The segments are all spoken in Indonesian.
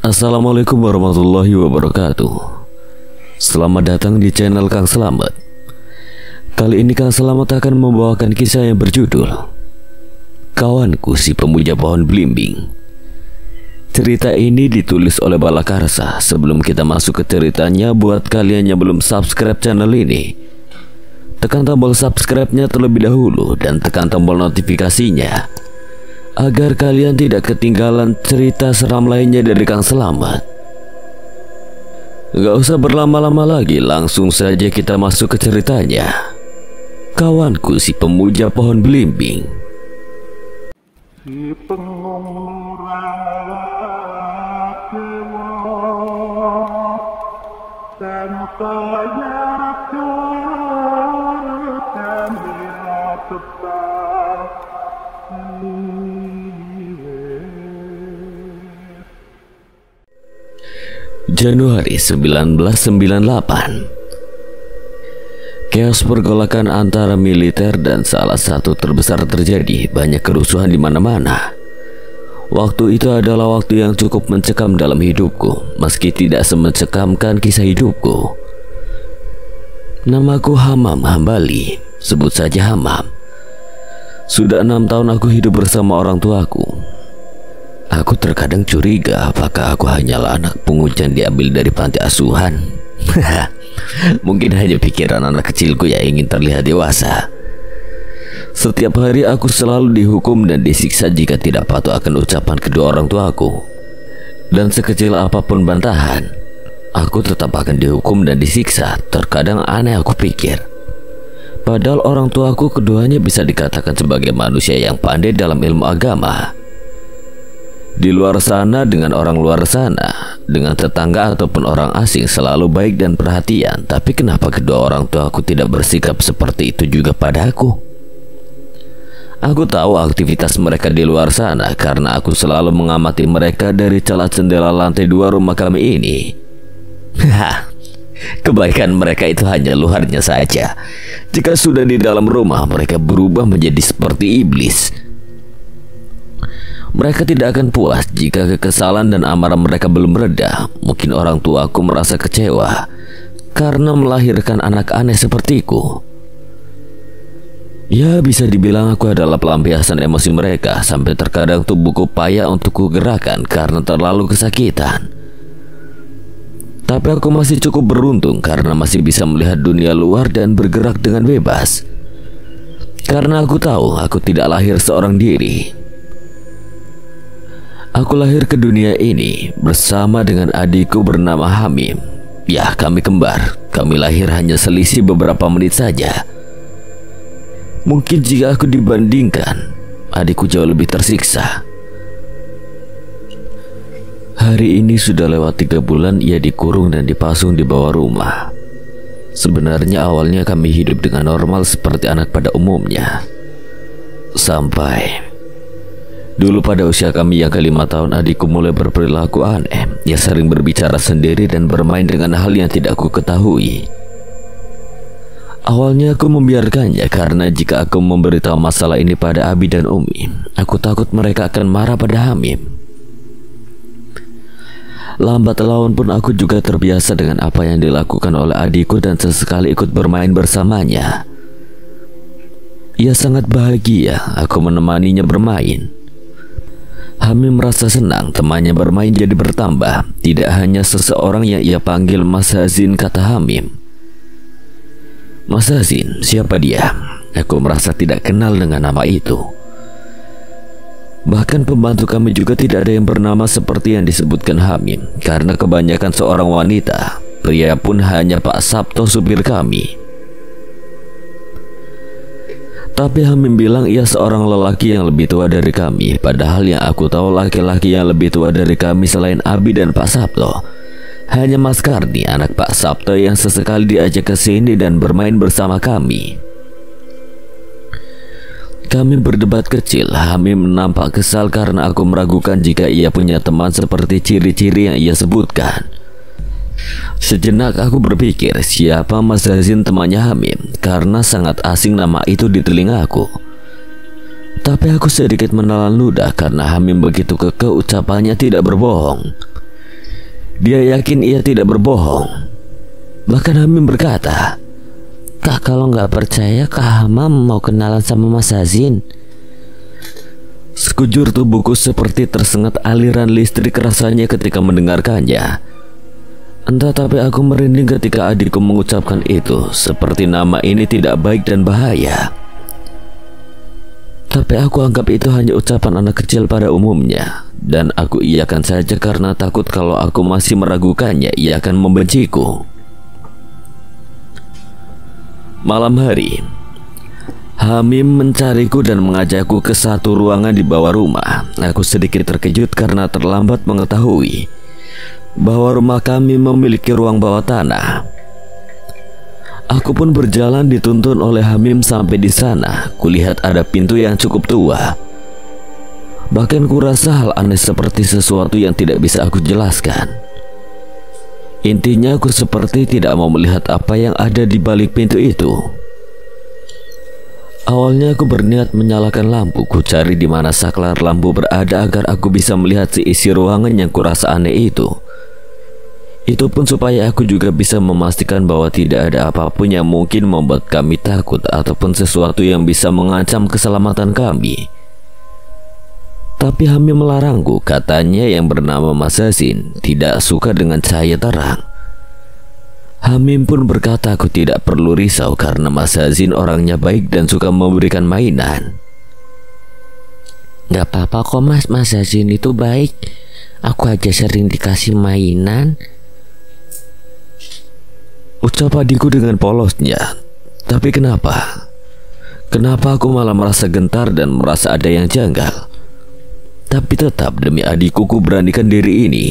Assalamualaikum warahmatullahi wabarakatuh. Selamat datang di channel Kang Selamat. Kali ini Kang Selamat akan membawakan kisah yang berjudul Kawanku si Pemuja Pohon Belimbing. Cerita ini ditulis oleh Balakarsa. Sebelum kita masuk ke ceritanya, buat kalian yang belum subscribe channel ini, tekan tombol subscribe-nya terlebih dahulu dan tekan tombol notifikasinya agar kalian tidak ketinggalan cerita seram lainnya dari Kang Selamat. Gak usah berlama-lama lagi, langsung saja kita masuk ke ceritanya. Kawanku si Pemuja Pohon Belimbing. Si pengurang Januari 1998. Chaos pergolakan antara militer dan salah satu terbesar terjadi. Banyak kerusuhan di mana-mana. Waktu itu adalah waktu yang cukup mencekam dalam hidupku, meski tidak semencekamkan kisah hidupku. Namaku Hamam Hambali, sebut saja Hamam. Sudah 6 tahun aku hidup bersama orang tuaku. Aku terkadang curiga apakah aku hanyalah anak pungut yang diambil dari panti asuhan. Mungkin hanya pikiran anak kecilku yang ingin terlihat dewasa. Setiap hari aku selalu dihukum dan disiksa jika tidak patuh akan ucapan kedua orang tuaku. Dan sekecil apapun bantahan, aku tetap akan dihukum dan disiksa. Terkadang aneh aku pikir, padahal orang tuaku keduanya bisa dikatakan sebagai manusia yang pandai dalam ilmu agama. Di luar sana, dengan orang luar sana, dengan tetangga ataupun orang asing, selalu baik dan perhatian. Tapi kenapa kedua orang tua aku tidak bersikap seperti itu juga padaku? Aku tahu aktivitas mereka di luar sana karena aku selalu mengamati mereka dari celah jendela lantai 2 rumah kami ini. Kebaikan mereka itu hanya luarnya saja. Jika sudah di dalam rumah, mereka berubah menjadi seperti iblis. Mereka tidak akan puas jika kekesalan dan amarah mereka belum reda. Mungkin orang tuaku merasa kecewa karena melahirkan anak aneh sepertiku. Ya, bisa dibilang aku adalah pelampiasan emosi mereka. Sampai terkadang tubuhku payah untuk kugerakkan karena terlalu kesakitan. Tapi aku masih cukup beruntung karena masih bisa melihat dunia luar dan bergerak dengan bebas. Karena aku tahu aku tidak lahir seorang diri. Aku lahir ke dunia ini bersama dengan adikku bernama Hamim. Ya, kami kembar. Kami lahir hanya selisih beberapa menit saja. Mungkin jika aku dibandingkan, adikku jauh lebih tersiksa. Hari ini sudah lewat 3 bulan ia dikurung dan dipasung di bawah rumah. Sebenarnya awalnya kami hidup dengan normal seperti anak pada umumnya. Sampai dulu pada usia kami yang ke-5 tahun, adikku mulai berperilaku aneh. Ia sering berbicara sendiri dan bermain dengan hal yang tidak aku ketahui. Awalnya aku membiarkannya karena jika aku memberitahu masalah ini pada Abi dan Umi, aku takut mereka akan marah pada Hamim. Lambat laun pun aku juga terbiasa dengan apa yang dilakukan oleh adikku dan sesekali ikut bermain bersamanya. Ia sangat bahagia aku menemaninya bermain. Hamim merasa senang temannya bermain jadi bertambah. Tidak hanya seseorang yang ia panggil Mas Hazin, kata Hamim. Mas Hazin, siapa dia? Aku merasa tidak kenal dengan nama itu. Bahkan pembantu kami juga tidak ada yang bernama seperti yang disebutkan Hamim. Karena kebanyakan seorang wanita. Pria pun hanya Pak Sabto, supir kami. Tapi Hamim bilang ia seorang lelaki yang lebih tua dari kami. Padahal yang aku tahu laki-laki yang lebih tua dari kami selain Abi dan Pak Sabto hanya Mas Karni, anak Pak Sabto yang sesekali diajak ke sini dan bermain bersama kami. Kami berdebat kecil. Hamim nampak kesal karena aku meragukan jika ia punya teman seperti ciri-ciri yang ia sebutkan. Sejenak aku berpikir siapa Mas Hazin temannya Hamim, karena sangat asing nama itu di telingaku. Tapi aku sedikit menelan ludah karena Hamim begitu kekeh ucapannya tidak berbohong. Dia yakin ia tidak berbohong. Bahkan Hamim berkata, "Kak, kalau nggak percaya, Kak Hamam mau kenalan sama Mas Hazin." Sekujur tubuhku seperti tersengat aliran listrik rasanya ketika mendengarkannya. Entah tapi aku merinding ketika adikku mengucapkan itu, seperti nama ini tidak baik dan bahaya. Tapi aku anggap itu hanya ucapan anak kecil pada umumnya, dan aku iyakan saja karena takut kalau aku masih meragukannya, ia akan membenciku. Malam hari, Hamim mencariku dan mengajakku ke satu ruangan di bawah rumah. Aku sedikit terkejut karena terlambat mengetahui bahwa rumah kami memiliki ruang bawah tanah. Aku pun berjalan dituntun oleh Hamim sampai di sana. Kulihat ada pintu yang cukup tua. Bahkan kurasa hal aneh seperti sesuatu yang tidak bisa aku jelaskan. Intinya aku seperti tidak mau melihat apa yang ada di balik pintu itu. Awalnya aku berniat menyalakan lampu. Ku cari di mana saklar lampu berada agar aku bisa melihat isi ruangan yang kurasa aneh itu. Itu pun supaya aku juga bisa memastikan bahwa tidak ada apapun yang mungkin membuat kami takut ataupun sesuatu yang bisa mengancam keselamatan kami. Tapi Hamim melarangku. Katanya yang bernama Mas Hazin tidak suka dengan cahaya terang. Hamim pun berkata aku tidak perlu risau karena Mas Hazin orangnya baik dan suka memberikan mainan. "Gak apa-apa kok Mas, Mas Hazin itu baik. Aku aja sering dikasih mainan," ucap adikku dengan polosnya. Tapi kenapa? Kenapa aku malah merasa gentar dan merasa ada yang janggal? Tapi tetap demi adikku ku beranikan diri ini.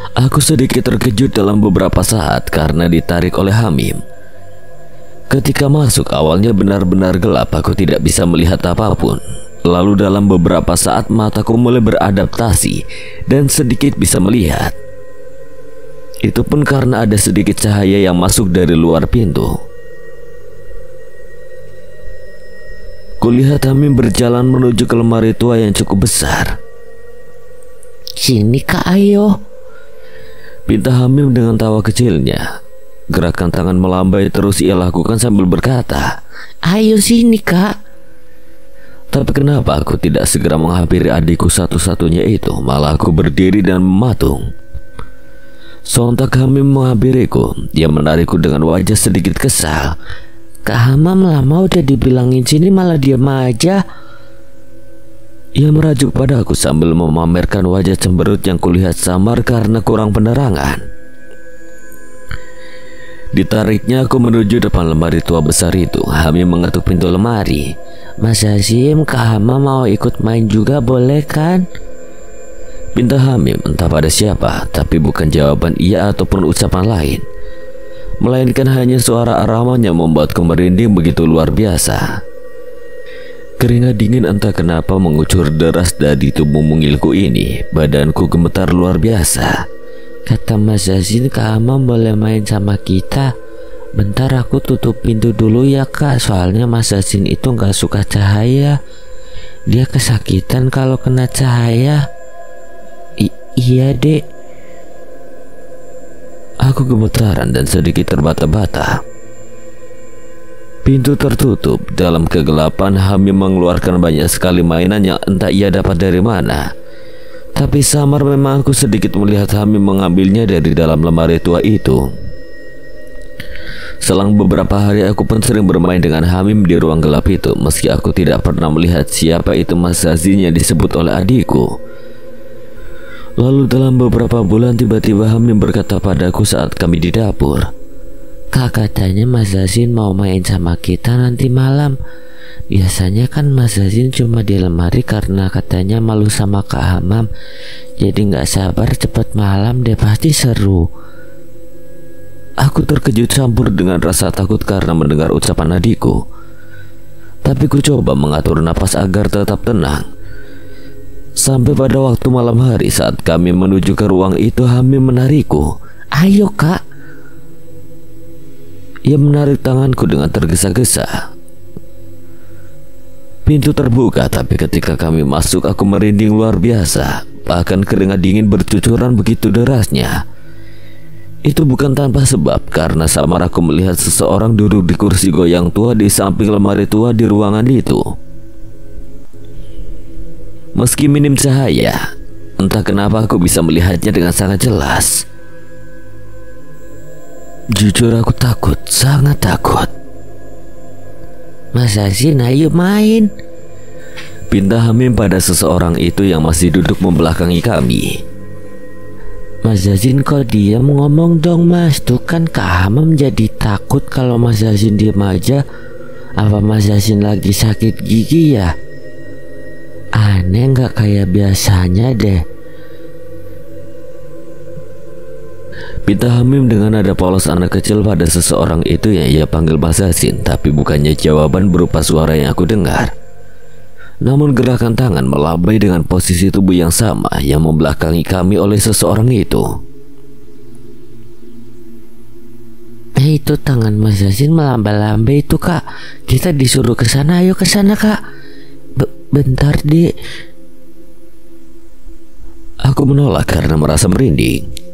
Aku sedikit terkejut dalam beberapa saat karena ditarik oleh Hamim. Ketika masuk awalnya benar-benar gelap, aku tidak bisa melihat apapun. Lalu dalam beberapa saat mataku mulai beradaptasi dan sedikit bisa melihat. Itu pun karena ada sedikit cahaya yang masuk dari luar pintu. Kulihat Hamim berjalan menuju ke lemari tua yang cukup besar. "Sini Kak, ayo," pinta Hamim dengan tawa kecilnya. Gerakan tangan melambai terus ia lakukan sambil berkata, "Ayo sini Kak." Tapi kenapa aku tidak segera menghampiri adikku satu-satunya itu? Malah aku berdiri dan mematung. Sontak Hamim menghampiriku. Dia menarikku dengan wajah sedikit kesal. "Kak Hamam lama udah dibilangin sini malah diam aja." Ia merajuk padaku sambil memamerkan wajah cemberut yang kulihat samar karena kurang penerangan. Ditariknya aku menuju depan lemari tua besar itu. Hamim mengetuk pintu lemari. "Mas Hazim, Kak Hamam mau ikut main juga boleh kan?" Pinta Hamim entah pada siapa, tapi bukan jawaban ia ataupun ucapan lain, melainkan hanya suara araman yang membuatku merinding begitu luar biasa. Keringat dingin entah kenapa mengucur deras dari tubuh mungilku ini. Badanku gemetar luar biasa. "Kata Mas Hazin, Kak Hamam boleh main sama kita. Bentar aku tutup pintu dulu ya Kak, soalnya Mas Hazin itu gak suka cahaya. Dia kesakitan kalau kena cahaya." "Iya dek." Aku gemetaran dan sedikit terbata-bata. Pintu tertutup. Dalam kegelapan Hamim mengeluarkan banyak sekali mainan yang entah ia dapat dari mana. Tapi samar memang aku sedikit melihat Hamim mengambilnya dari dalam lemari tua itu. Selang beberapa hari aku pun sering bermain dengan Hamim di ruang gelap itu, meski aku tidak pernah melihat siapa itu Mas Hazin yang disebut oleh adikku. Lalu dalam beberapa bulan tiba-tiba Hamim berkata padaku saat kami di dapur, "Kak, katanya Mas Hazin mau main sama kita nanti malam. Biasanya kan Mas Hazin cuma di lemari karena katanya malu sama Kak Hamam. Jadi gak sabar cepet malam deh, pasti seru." Aku terkejut campur dengan rasa takut karena mendengar ucapan adikku. Tapi ku coba mengatur napas agar tetap tenang. Sampai pada waktu malam hari saat kami menuju ke ruang itu, Hamim menarikku. "Ayo Kak." Ia menarik tanganku dengan tergesa-gesa. Pintu terbuka, tapi ketika kami masuk aku merinding luar biasa. bahkan keringat dingin bercucuran begitu derasnya. Itu bukan tanpa sebab, karena samar aku melihat seseorang duduk di kursi goyang tua di samping lemari tua di ruangan itu. Meski minim cahaya, entah kenapa aku bisa melihatnya dengan sangat jelas. Jujur aku takut, sangat takut. Mas Hazin, ayo main, pinta Hamim pada seseorang itu yang masih duduk membelakangi kami. Mas Hazin kok diam, ngomong dong Mas. Tuh kan Kak Hamam jadi takut kalau Mas Hazin diam aja. Apa Mas Hazin lagi sakit gigi ya? Aneh gak kayak biasanya deh. Pinta Hamim dengan nada polos anak kecil pada seseorang itu yang ia panggil Mas Hazin. Tapi bukannya jawaban berupa suara yang aku dengar, namun gerakan tangan melambai dengan posisi tubuh yang sama yang membelakangi kami oleh seseorang itu. Itu tangan Mas Hazin melambai-lambai itu Kak. Kita disuruh ke sana, ayo ke sana Kak. Bentar Dek. Aku menolak karena merasa merinding.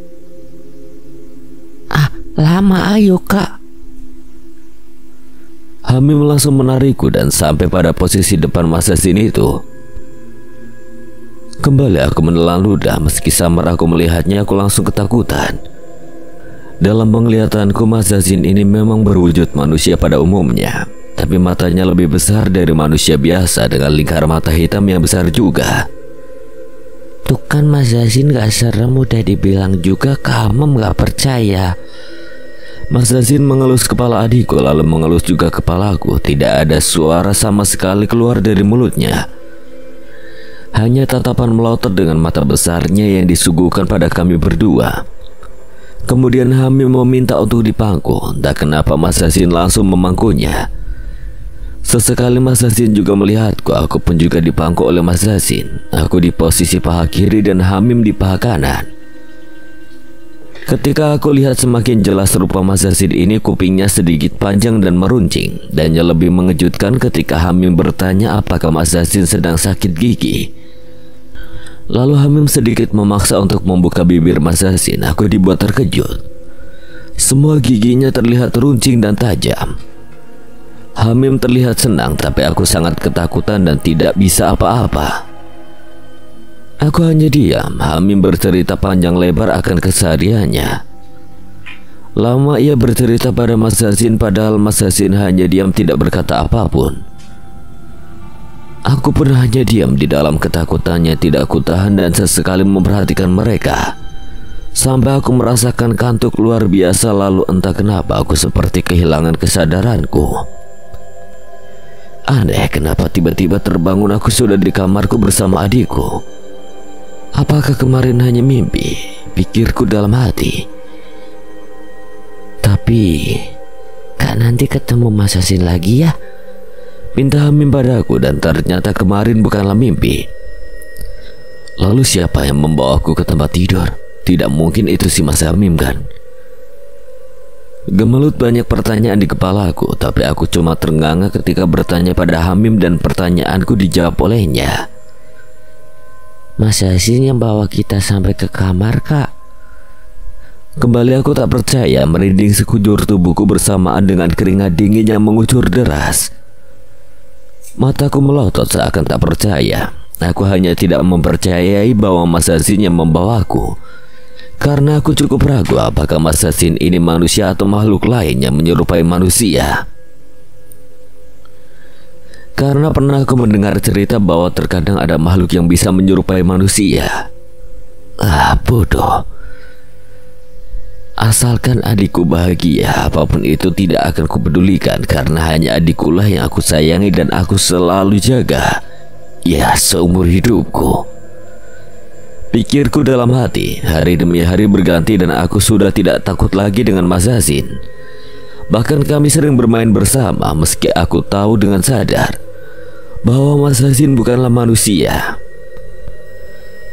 Lama, ayo Kak. Hamim langsung menarikku dan sampai pada posisi depan Mas Hazin itu. Kembali aku menelan ludah. Meski samar aku melihatnya, aku langsung ketakutan. Dalam penglihatanku, Mas Hazin ini memang berwujud manusia pada umumnya, tapi matanya lebih besar dari manusia biasa dengan lingkar mata hitam yang besar juga. Tuh kan Mas Hazin gak serem, udah dibilang juga kamu gak percaya. Mas Hazin mengelus kepala adikku lalu mengelus juga kepalaku. Tidak ada suara sama sekali keluar dari mulutnya. Hanya tatapan melotot dengan mata besarnya yang disuguhkan pada kami berdua. Kemudian Hamim meminta untuk dipangku. Entah kenapa Mas Hazin langsung memangkunya. Sesekali Mas Hazin juga melihatku. Aku pun juga dipangku oleh Mas Hazin. Aku di posisi paha kiri dan Hamim di paha kanan. Ketika aku lihat semakin jelas rupa Mas Hazin ini, kupingnya sedikit panjang dan meruncing. Dan yang lebih mengejutkan ketika Hamim bertanya apakah Mas Hazin sedang sakit gigi. Lalu Hamim sedikit memaksa untuk membuka bibir Mas Hazin. Aku dibuat terkejut. Semua giginya terlihat runcing dan tajam. Hamim terlihat senang, tapi aku sangat ketakutan dan tidak bisa apa-apa. Aku hanya diam. Hamim bercerita panjang lebar akan kesehariannya. Lama ia bercerita pada Mas Hazin, padahal Mas Hazin hanya diam tidak berkata apapun. Aku pun hanya diam di dalam ketakutannya, tidak kutahan dan sesekali memperhatikan mereka. Sampai aku merasakan kantuk luar biasa, lalu entah kenapa aku seperti kehilangan kesadaranku. Aneh, kenapa tiba-tiba terbangun aku sudah di kamarku bersama adikku. Apakah kemarin hanya mimpi? Pikirku dalam hati. Tapi Kak, nanti ketemu Mas Hazin lagi ya, pinta Hamim padaku, dan ternyata kemarin bukanlah mimpi. Lalu siapa yang membawaku ke tempat tidur? Tidak mungkin itu si Mas Hamim kan? Gemelut banyak pertanyaan di kepalaku, tapi aku cuma ternganga ketika bertanya pada Hamim dan pertanyaanku dijawab olehnya. Mas Hazin yang bawa kita sampai ke kamar Kak. Kembali aku tak percaya, merinding sekujur tubuhku bersamaan dengan keringat dingin yang mengucur deras. Mataku melotot seakan tak percaya. Aku hanya tidak mempercayai bahwa Mas Hazin yang membawaku. Karena aku cukup ragu apakah Mas Hazin ini manusia atau makhluk lain yang menyerupai manusia. Karena pernah aku mendengar cerita bahwa terkadang ada makhluk yang bisa menyerupai manusia. Bodoh. Asalkan adikku bahagia, apapun itu tidak akan kupedulikan, karena hanya adikkulah yang aku sayangi dan aku selalu jaga. Ya, seumur hidupku. Pikirku dalam hati. Hari demi hari berganti dan aku sudah tidak takut lagi dengan Mas Hazin. Bahkan kami sering bermain bersama, meski aku tahu dengan sadar bahwa Mas Hazin bukanlah manusia.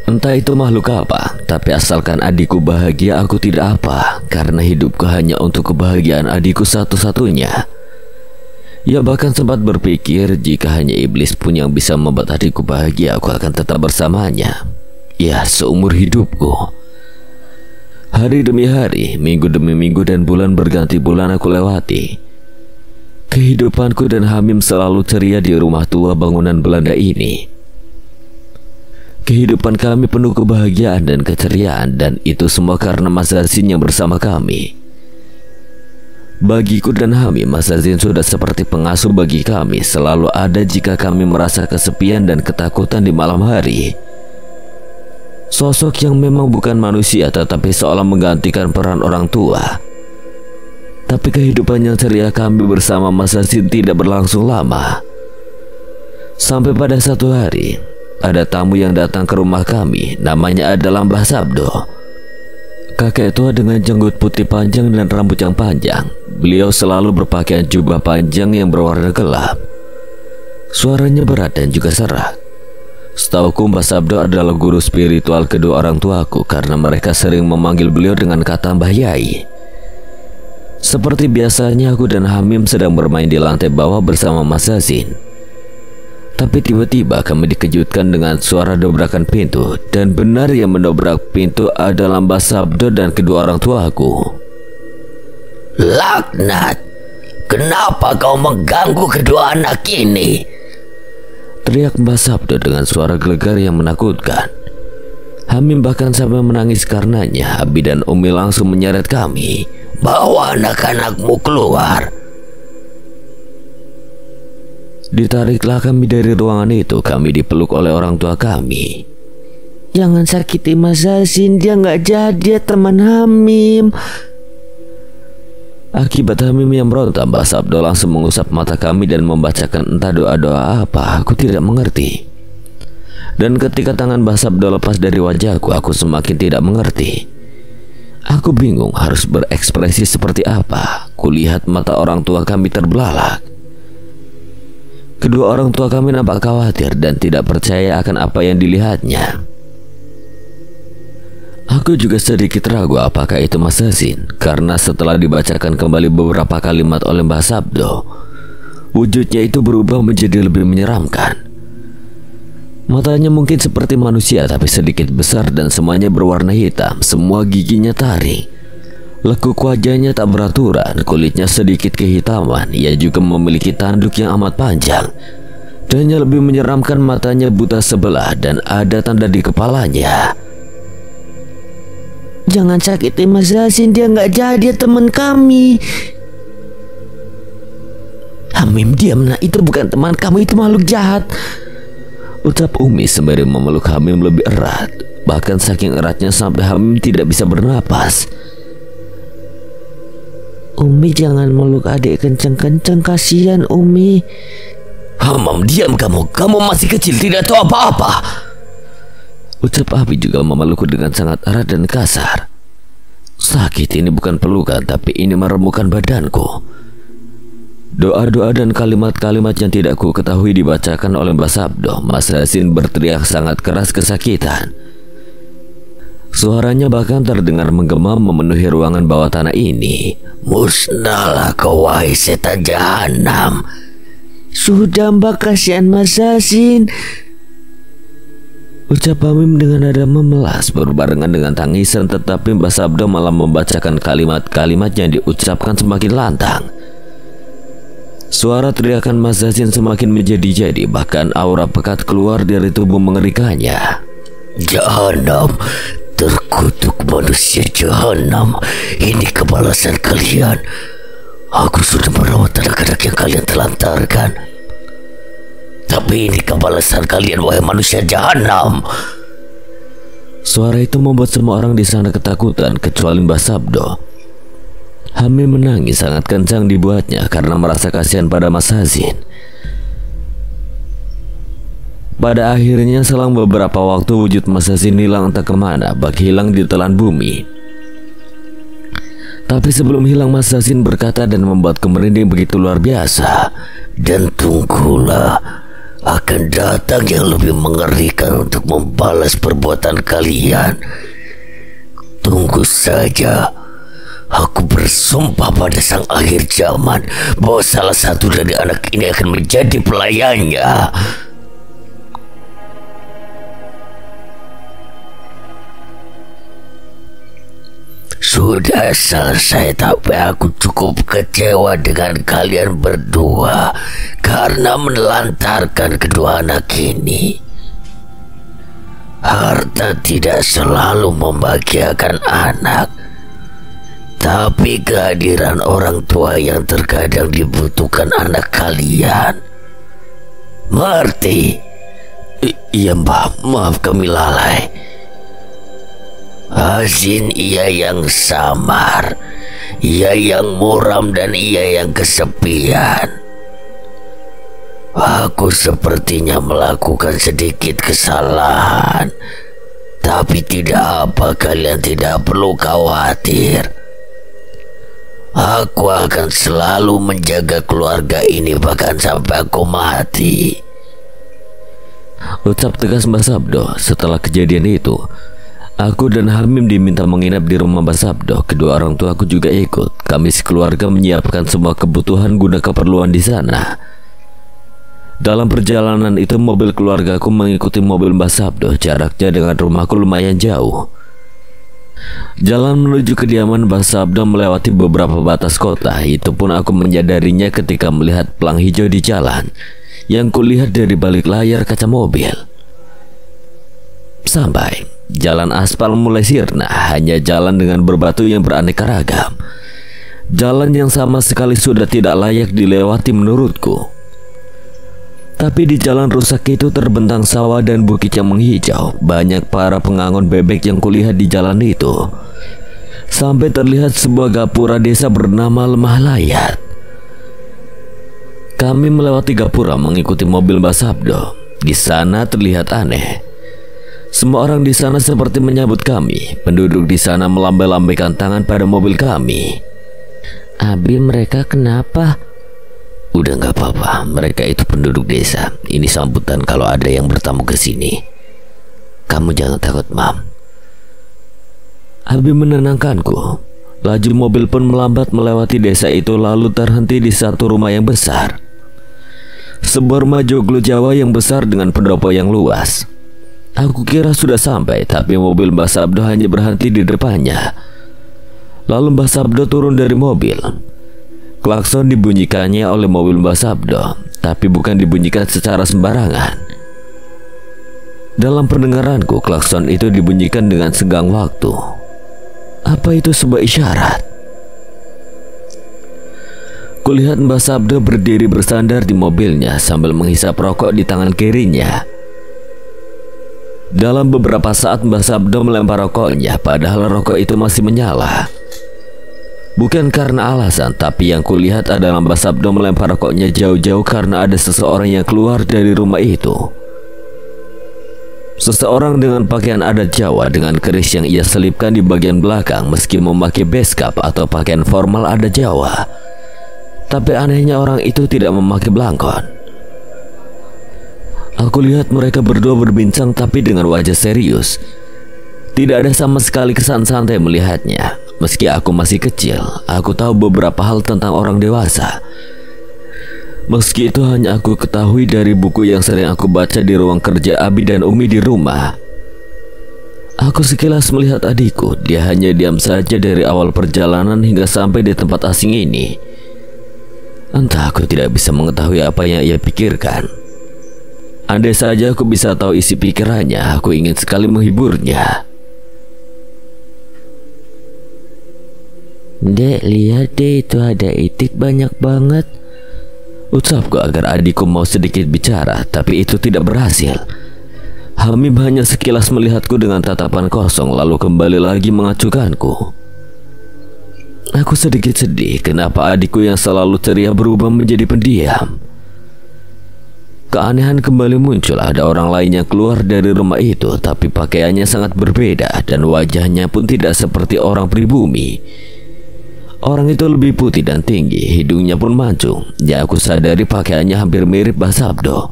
Entah itu makhluk apa, tapi asalkan adikku bahagia, aku tidak apa. Karena hidupku hanya untuk kebahagiaan adikku satu-satunya. Ya, bahkan sempat berpikir jika hanya iblis pun yang bisa membuat adikku bahagia, aku akan tetap bersamanya. Ya, seumur hidupku. Hari demi hari, minggu demi minggu, dan bulan berganti bulan aku lewati. Kehidupanku dan Hamim selalu ceria di rumah tua bangunan Belanda ini. Kehidupan kami penuh kebahagiaan dan keceriaan, dan itu semua karena Mas Hazin yang bersama kami. Bagiku dan Hamim, Mas Hazin sudah seperti pengasuh bagi kami, selalu ada jika kami merasa kesepian dan ketakutan di malam hari. Sosok yang memang bukan manusia tetapi seolah menggantikan peran orang tua. Tapi kehidupan yang ceria kami bersama Mas Hazin tidak berlangsung lama. Sampai pada satu hari, ada tamu yang datang ke rumah kami. Namanya adalah Mbah Sabdo. Kakek tua dengan jenggot putih panjang dan rambut yang panjang. Beliau selalu berpakaian jubah panjang yang berwarna gelap. Suaranya berat dan juga serak. Setauku Mbah Sabdo adalah guru spiritual kedua orang tuaku, karena mereka sering memanggil beliau dengan kata Mbah Yai. Seperti biasanya, aku dan Hamim sedang bermain di lantai bawah bersama Mas Hazin. Tapi tiba-tiba kami dikejutkan dengan suara dobrakan pintu, dan benar yang mendobrak pintu adalah Mbah Sabdo dan kedua orang tuaku. Laknat, kenapa kau mengganggu kedua anak ini? Teriak Mbah Sabdo dengan suara gelegar yang menakutkan. Hamim bahkan sampai menangis karenanya. Abi dan Umi langsung menyeret kami. Bawa anak-anakmu keluar. Ditariklah kami dari ruangan itu. Kami dipeluk oleh orang tua kami. Jangan sakiti Mas Hazin, dia nggak jadi teman Hamim. Akibat Hamim yang berontak, Mbah Sabdo langsung mengusap mata kami dan membacakan entah doa-doa apa. Aku tidak mengerti. Dan ketika tangan Mbah Sabdo lepas dari wajahku, aku semakin tidak mengerti. Aku bingung harus berekspresi seperti apa. Kulihat mata orang tua kami terbelalak. Kedua orang tua kami nampak khawatir dan tidak percaya akan apa yang dilihatnya. Aku juga sedikit ragu apakah itu Mas Hazin, karena setelah dibacakan kembali beberapa kalimat oleh Mbah Sabdo, wujudnya itu berubah menjadi lebih menyeramkan. Matanya mungkin seperti manusia tapi sedikit besar dan semuanya berwarna hitam. Semua giginya taring. Lekuk wajahnya tak beraturan, kulitnya sedikit kehitaman. Ia juga memiliki tanduk yang amat panjang. Dan yang lebih menyeramkan, matanya buta sebelah dan ada tanda di kepalanya. Jangan sakiti Mas Hazin, dia nggak jadi teman kami. Hamim, diam nak, itu bukan teman kamu, itu makhluk jahat, ucap Umi sembari memeluk Hamim lebih erat. Bahkan saking eratnya sampai Hamim tidak bisa bernapas. Umi, jangan meluk adik kenceng-kenceng, kasihan Umi. Hamam, diam kamu masih kecil, tidak tahu apa-apa, ucap Abi juga memelukku dengan sangat erat dan kasar. Sakit ini bukan pelukan, tapi ini meremukkan badanku. Doa-doa dan kalimat-kalimat yang tidak ku ketahui dibacakan oleh Mbah Sabdo. Mas Hazin berteriak sangat keras kesakitan. Suaranya bahkan terdengar menggema memenuhi ruangan bawah tanah ini. Musnahlah kau wahai setan jahanam. Sudah Mbak, kasihan Mas Hazin, ucap Hamim dengan nada memelas berbarengan dengan tangisan. Tetapi Mbah Sabdo malah membacakan kalimat-kalimat yang diucapkan semakin lantang. Suara teriakan Mas Hazin semakin menjadi-jadi, bahkan aura pekat keluar dari tubuh mengerikannya. Jahanam, terkutuk manusia jahanam, ini kebalasan kalian. Aku sudah merawat anak-anak yang kalian telantarkan, tapi ini kebalasan kalian wahai manusia jahanam. Suara itu membuat semua orang di sana ketakutan kecuali Mbah Sabdo. Hamim menangis sangat kencang dibuatnya karena merasa kasihan pada Mas Hazin. Pada akhirnya selang beberapa waktu wujud Mas Hazin hilang entah kemana, bak hilang di telan bumi. Tapi sebelum hilang, Mas Hazin berkata dan membuatku merinding begitu luar biasa. Dan tunggulah, akan datang yang lebih mengerikan untuk membalas perbuatan kalian. Tunggu saja. Aku bersumpah pada sang akhir zaman bahwa salah satu dari anak ini akan menjadi pelayannya. Sudah selesai, tapi aku cukup kecewa dengan kalian berdua karena menelantarkan kedua anak ini. Harta tidak selalu membahagiakan anak, tapi kehadiran orang tua yang terkadang dibutuhkan anak kalian. Mengerti? Iya mbah, maaf kami lalai. Hasin ia yang samar, ia yang muram, dan ia yang kesepian. Aku sepertinya melakukan sedikit kesalahan, tapi tidak apa, kalian tidak perlu khawatir. Aku akan selalu menjaga keluarga ini bahkan sampai aku mati. Ucap tegas Mbah Sabdo. Setelah kejadian itu, aku dan Hamim diminta menginap di rumah Mbah Sabdo. Kedua orang tua aku juga ikut. Kami sekeluarga menyiapkan semua kebutuhan guna keperluan di sana. Dalam perjalanan itu mobil keluargaku mengikuti mobil Mbah Sabdo. Jaraknya dengan rumahku lumayan jauh. Jalan menuju kediaman Mbah Sabdo melewati beberapa batas kota. Itu pun aku menyadarinya ketika melihat pelang hijau di jalan yang kulihat dari balik layar kaca mobil. Sampai jalan aspal mulai sirna, hanya jalan dengan berbatu yang beraneka ragam. Jalan yang sama sekali sudah tidak layak dilewati menurutku. Tapi di jalan rusak itu terbentang sawah dan bukit yang menghijau. Banyak para pengangon bebek yang kulihat di jalan itu. Sampai terlihat sebuah gapura desa bernama Lemah Layat. Kami melewati gapura mengikuti mobil Mbah Sabdo. Di sana terlihat aneh. Semua orang di sana seperti menyambut kami. Penduduk di sana melambai-lambaikan tangan pada mobil kami. Abi, mereka kenapa? Udah gak apa-apa, mereka itu penduduk desa. Ini sambutan kalau ada yang bertamu ke sini. Kamu jangan takut, Mam. Abi menenangkanku. Laju mobil pun melambat melewati desa itu lalu terhenti di satu rumah yang besar. Sebuah rumah joglo Jawa yang besar dengan pendopo yang luas. Aku kira sudah sampai, tapi mobil Mbah Sabdo hanya berhenti di depannya. Lalu Mbah Sabdo turun dari mobil. Klakson dibunyikannya oleh mobil Mbah Sabdo, tapi bukan dibunyikan secara sembarangan. Dalam pendengaranku, klakson itu dibunyikan dengan senggang waktu. Apa itu sebuah isyarat? Kulihat Mbah Sabdo berdiri bersandar di mobilnya sambil menghisap rokok di tangan kirinya. Dalam beberapa saat Mbah Sabdo melempar rokoknya, padahal rokok itu masih menyala. Bukan karena alasan, tapi yang kulihat adalah Mbah Sabdo melempar rokoknya jauh-jauh karena ada seseorang yang keluar dari rumah itu. Seseorang dengan pakaian adat Jawa dengan keris yang ia selipkan di bagian belakang meski memakai beskap atau pakaian formal adat Jawa. Tapi anehnya orang itu tidak memakai belangkon. Aku lihat mereka berdua berbincang tapi dengan wajah serius. Tidak ada sama sekali kesan santai melihatnya. Meski aku masih kecil, aku tahu beberapa hal tentang orang dewasa. Meski itu hanya aku ketahui dari buku yang sering aku baca di ruang kerja Abi dan Umi di rumah. Aku sekilas melihat adikku. Dia hanya diam saja dari awal perjalanan hingga sampai di tempat asing ini. Entah, aku tidak bisa mengetahui apa yang ia pikirkan. Andai saja aku bisa tahu isi pikirannya, aku ingin sekali menghiburnya. Dek, lihat deh, itu ada itik banyak banget. Ucapku agar adikku mau sedikit bicara, tapi itu tidak berhasil. Hamim hanya sekilas melihatku dengan tatapan kosong lalu kembali lagi mengacukanku. Aku sedikit sedih kenapa adikku yang selalu ceria berubah menjadi pendiam. Keanehan kembali muncul. Ada orang lain yang keluar dari rumah itu, tapi pakaiannya sangat berbeda dan wajahnya pun tidak seperti orang pribumi. Orang itu lebih putih dan tinggi, hidungnya pun mancung. Ya, aku sadari pakaiannya hampir mirip Mbah Sabdo.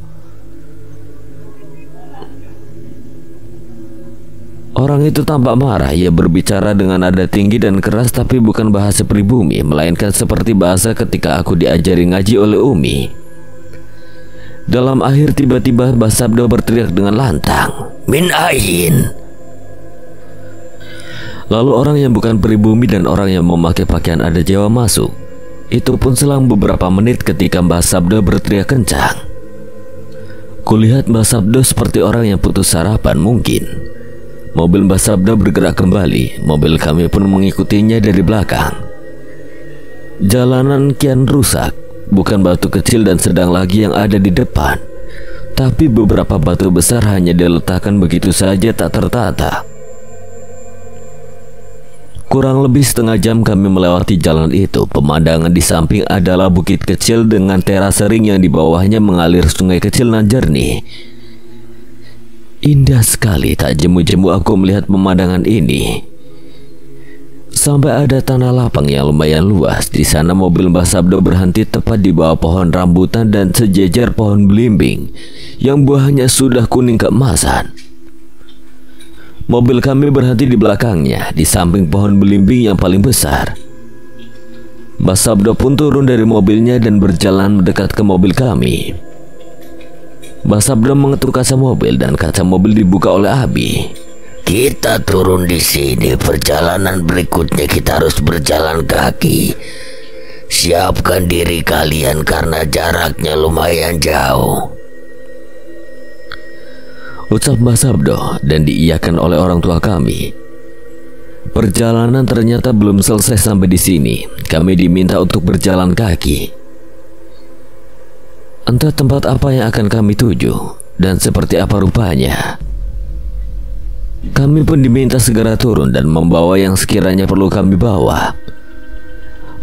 Orang itu tampak marah. Ia berbicara dengan nada tinggi dan keras, tapi bukan bahasa pribumi, melainkan seperti bahasa ketika aku diajari ngaji oleh Umi. Dalam akhir tiba-tiba Mbah Sabdo berteriak dengan lantang, "Min ayin!" Lalu orang yang bukan pribumi dan orang yang memakai pakaian adat Jawa masuk. Itu pun selang beberapa menit ketika Mbah Sabdo berteriak kencang. Kulihat Mbah Sabdo seperti orang yang putus sarapan mungkin. Mobil Mbah Sabdo bergerak kembali. Mobil kami pun mengikutinya dari belakang. Jalanan kian rusak. Bukan batu kecil dan sedang lagi yang ada di depan, tapi beberapa batu besar hanya diletakkan begitu saja tak tertata. Kurang lebih setengah jam kami melewati jalan itu. Pemandangan di samping adalah bukit kecil dengan teras ring yang di bawahnya mengalir sungai kecil nan jernih. Indah sekali, tak jemu-jemu aku melihat pemandangan ini. Sampai ada tanah lapang yang lumayan luas. Di sana mobil Mbah Sabdo berhenti tepat di bawah pohon rambutan dan sejejer pohon belimbing yang buahnya sudah kuning keemasan. Mobil kami berhenti di belakangnya, di samping pohon belimbing yang paling besar. Mbah Sabdo pun turun dari mobilnya dan berjalan mendekat ke mobil kami. Mbah Sabdo mengetuk kaca mobil dan kaca mobil dibuka oleh Abi. Kita turun di sini, perjalanan berikutnya kita harus berjalan kaki. Siapkan diri kalian karena jaraknya lumayan jauh, ucap Mbah Sabdo dan diiyakan oleh orang tua kami. Perjalanan ternyata belum selesai sampai di sini. Kami diminta untuk berjalan kaki. Entah tempat apa yang akan kami tuju dan seperti apa rupanya. Kami pun diminta segera turun dan membawa yang sekiranya perlu kami bawa.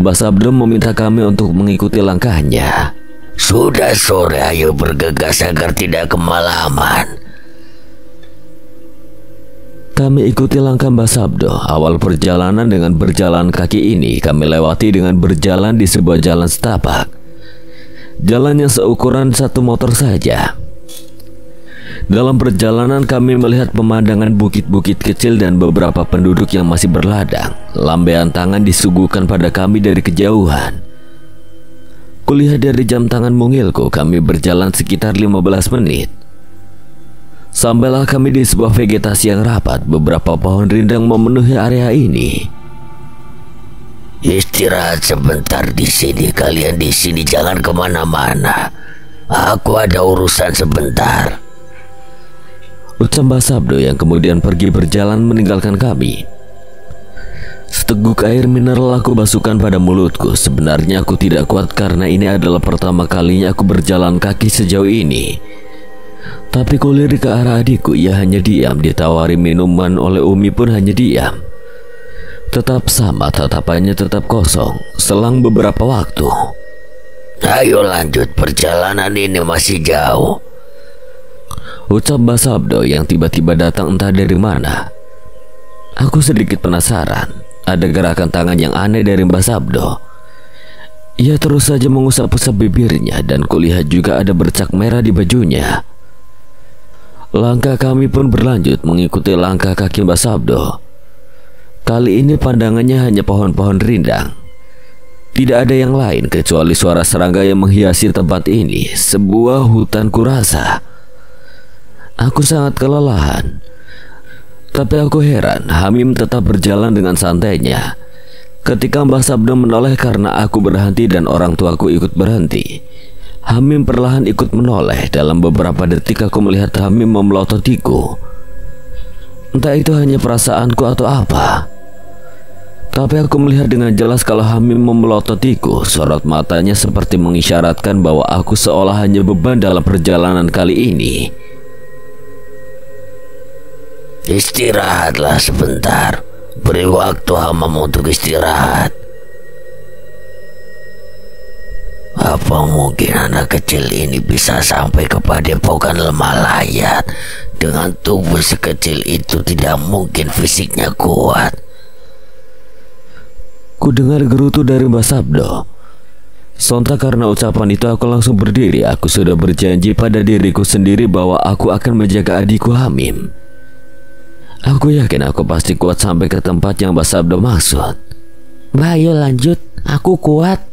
Mbah Sabdo meminta kami untuk mengikuti langkahnya. Sudah sore, ayo bergegas agar tidak kemalaman. Kami ikuti langkah Mbah Sabdo. Awal perjalanan dengan berjalan kaki ini kami lewati dengan berjalan di sebuah jalan setapak. Jalan yang seukuran satu motor saja. Dalam perjalanan kami melihat pemandangan bukit-bukit kecil dan beberapa penduduk yang masih berladang. Lambaian tangan disuguhkan pada kami dari kejauhan. Kulihat dari jam tangan mungilku kami berjalan sekitar 15 menit. Sampailah kami di sebuah vegetasi yang rapat. Beberapa pohon rindang memenuhi area ini. Istirahat sebentar di sini. Kalian di sini jangan kemana-mana. Aku ada urusan sebentar, ucap Mbah Sabdo yang kemudian pergi berjalan meninggalkan kami. Seteguk air mineral aku basuhkan pada mulutku. Sebenarnya aku tidak kuat karena ini adalah pertama kalinya aku berjalan kaki sejauh ini. Tapi kulirik ke arah adikku, ia hanya diam. Ditawari minuman oleh Umi pun hanya diam. Tetap sama, tatapannya tetap kosong. Selang beberapa waktu, ayo lanjut, perjalanan ini masih jauh, ucap Mbah Sabdo yang tiba-tiba datang entah dari mana. Aku sedikit penasaran. Ada gerakan tangan yang aneh dari Mbah Sabdo. Ia terus saja mengusap-usap bibirnya dan kulihat juga ada bercak merah di bajunya. Langkah kami pun berlanjut mengikuti langkah kaki Mbah Sabdo. Kali ini pandangannya hanya pohon-pohon rindang. Tidak ada yang lain kecuali suara serangga yang menghiasi tempat ini. Sebuah hutan kurasa. Aku sangat kelelahan. Tapi aku heran, Hamim tetap berjalan dengan santainya. Ketika Mbah Sabdo menoleh karena aku berhenti dan orang tuaku ikut berhenti, Hamim perlahan ikut menoleh. Dalam beberapa detik aku melihat Hamim memelototiku. Entah itu hanya perasaanku atau apa, tapi aku melihat dengan jelas kalau Hamim memelototiku. Sorot matanya seperti mengisyaratkan bahwa aku seolah hanya beban dalam perjalanan kali ini. Istirahatlah sebentar. Beri waktu Hamam untuk istirahat. Apa mungkin anak kecil ini bisa sampai ke padepokan Lemalayat? Dengan tubuh sekecil itu tidak mungkin fisiknya kuat. Ku dengar gerutu dari Mbah Sabdo. Sontak karena ucapan itu aku langsung berdiri. Aku sudah berjanji pada diriku sendiri bahwa aku akan menjaga adikku Hamim. Aku yakin aku pasti kuat sampai ke tempat yang Mbah Sabdo maksud. Mbah, ayo lanjut, aku kuat.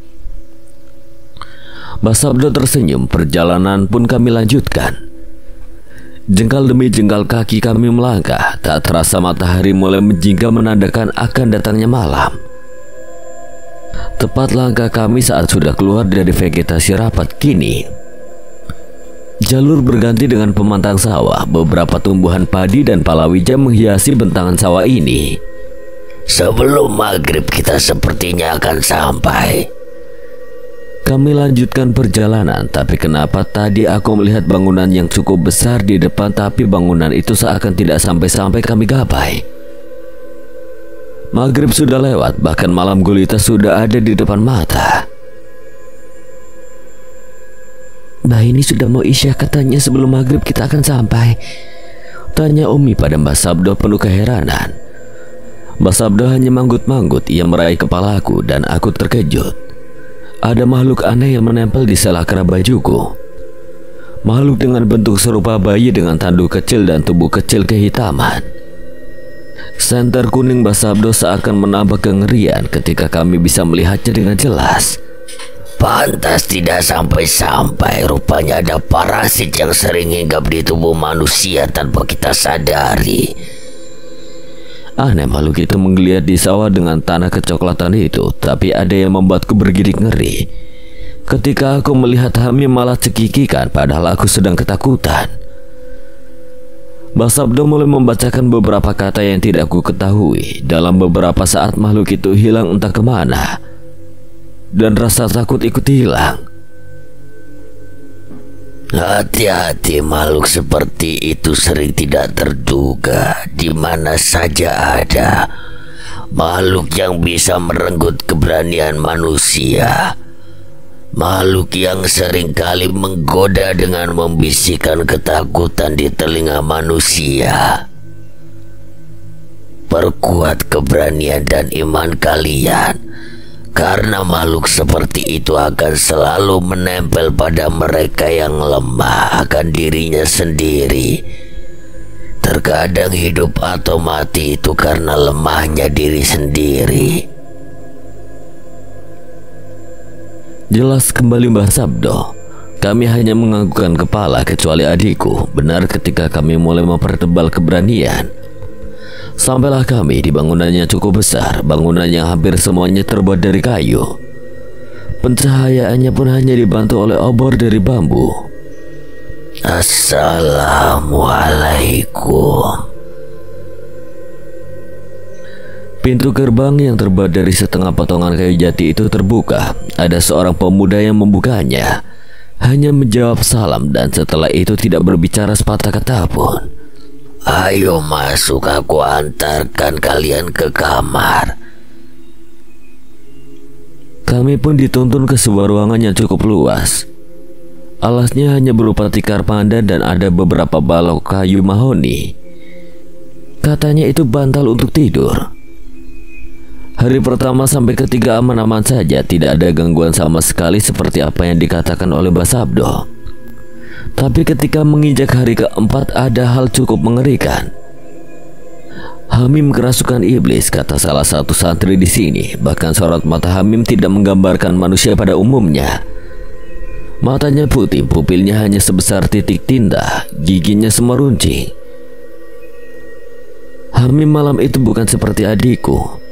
Mbah Sabdo tersenyum. Perjalanan pun kami lanjutkan. Jengkal demi jengkal kaki kami melangkah. Tak terasa matahari mulai menjingga menandakan akan datangnya malam. Tepat langkah kami saat sudah keluar dari vegetasi rapat kini. Jalur berganti dengan pemantang sawah. Beberapa tumbuhan padi dan palawija menghiasi bentangan sawah ini. Sebelum maghrib kita sepertinya akan sampai. Kami lanjutkan perjalanan, tapi kenapa tadi aku melihat bangunan yang cukup besar di depan, tapi bangunan itu seakan tidak sampai-sampai kami gapai. Maghrib sudah lewat, bahkan malam gulita sudah ada di depan mata. Mbah ini sudah mau isya, katanya sebelum maghrib kita akan sampai. Tanya Umi pada Mbah Sabdo penuh keheranan. Mbah Sabdo hanya manggut-manggut. Ia meraih kepalaku dan aku terkejut. Ada makhluk aneh yang menempel di sela kera bajuku. Makhluk dengan bentuk serupa bayi dengan tanduk kecil dan tubuh kecil kehitaman. Senter kuning Mbah Sabdo seakan menambah kengerian ketika kami bisa melihatnya dengan jelas. Pantas tidak sampai-sampai. Rupanya ada parasit yang sering hinggap di tubuh manusia tanpa kita sadari. Aneh, makhluk itu menggeliat di sawah dengan tanah kecoklatan itu, tapi ada yang membuatku bergidik ngeri. Ketika aku melihat Hamim malah cekikikan, padahal aku sedang ketakutan. Mbah Sabdo mulai membacakan beberapa kata yang tidak aku ketahui. Dalam beberapa saat makhluk itu hilang entah kemana, dan rasa takut ikut hilang. Hati-hati, makhluk seperti itu sering tidak terduga. Di mana saja ada makhluk yang bisa merenggut keberanian manusia. Makhluk yang seringkali menggoda dengan membisikkan ketakutan di telinga manusia. Perkuat keberanian dan iman kalian, karena makhluk seperti itu akan selalu menempel pada mereka yang lemah akan dirinya sendiri. Terkadang hidup atau mati itu karena lemahnya diri sendiri. Jelas kembali Mbah Sabdo. Kami hanya menganggukkan kepala kecuali adikku. Benar ketika kami mulai mempertebal keberanian. Sampailah kami di bangunan yang cukup besar. Bangunan yang hampir semuanya terbuat dari kayu. Pencahayaannya pun hanya dibantu oleh obor dari bambu. Assalamualaikum. Pintu gerbang yang terbuat dari setengah potongan kayu jati itu terbuka. Ada seorang pemuda yang membukanya. Hanya menjawab salam dan setelah itu tidak berbicara sepatah kata pun. Ayo masuk, aku antarkan kalian ke kamar. Kami pun dituntun ke sebuah ruangan yang cukup luas. Alasnya hanya berupa tikar pandan dan ada beberapa balok kayu mahoni. Katanya itu bantal untuk tidur. Hari pertama sampai ketiga aman-aman saja, tidak ada gangguan sama sekali seperti apa yang dikatakan oleh Mbah Sabdo. Tapi ketika menginjak hari keempat ada hal cukup mengerikan. Hamim kerasukan iblis, kata salah satu santri di sini. Bahkan sorot mata Hamim tidak menggambarkan manusia pada umumnya. Matanya putih, pupilnya hanya sebesar titik tinta, giginya semeruncing. Hamim malam itu bukan seperti adikku.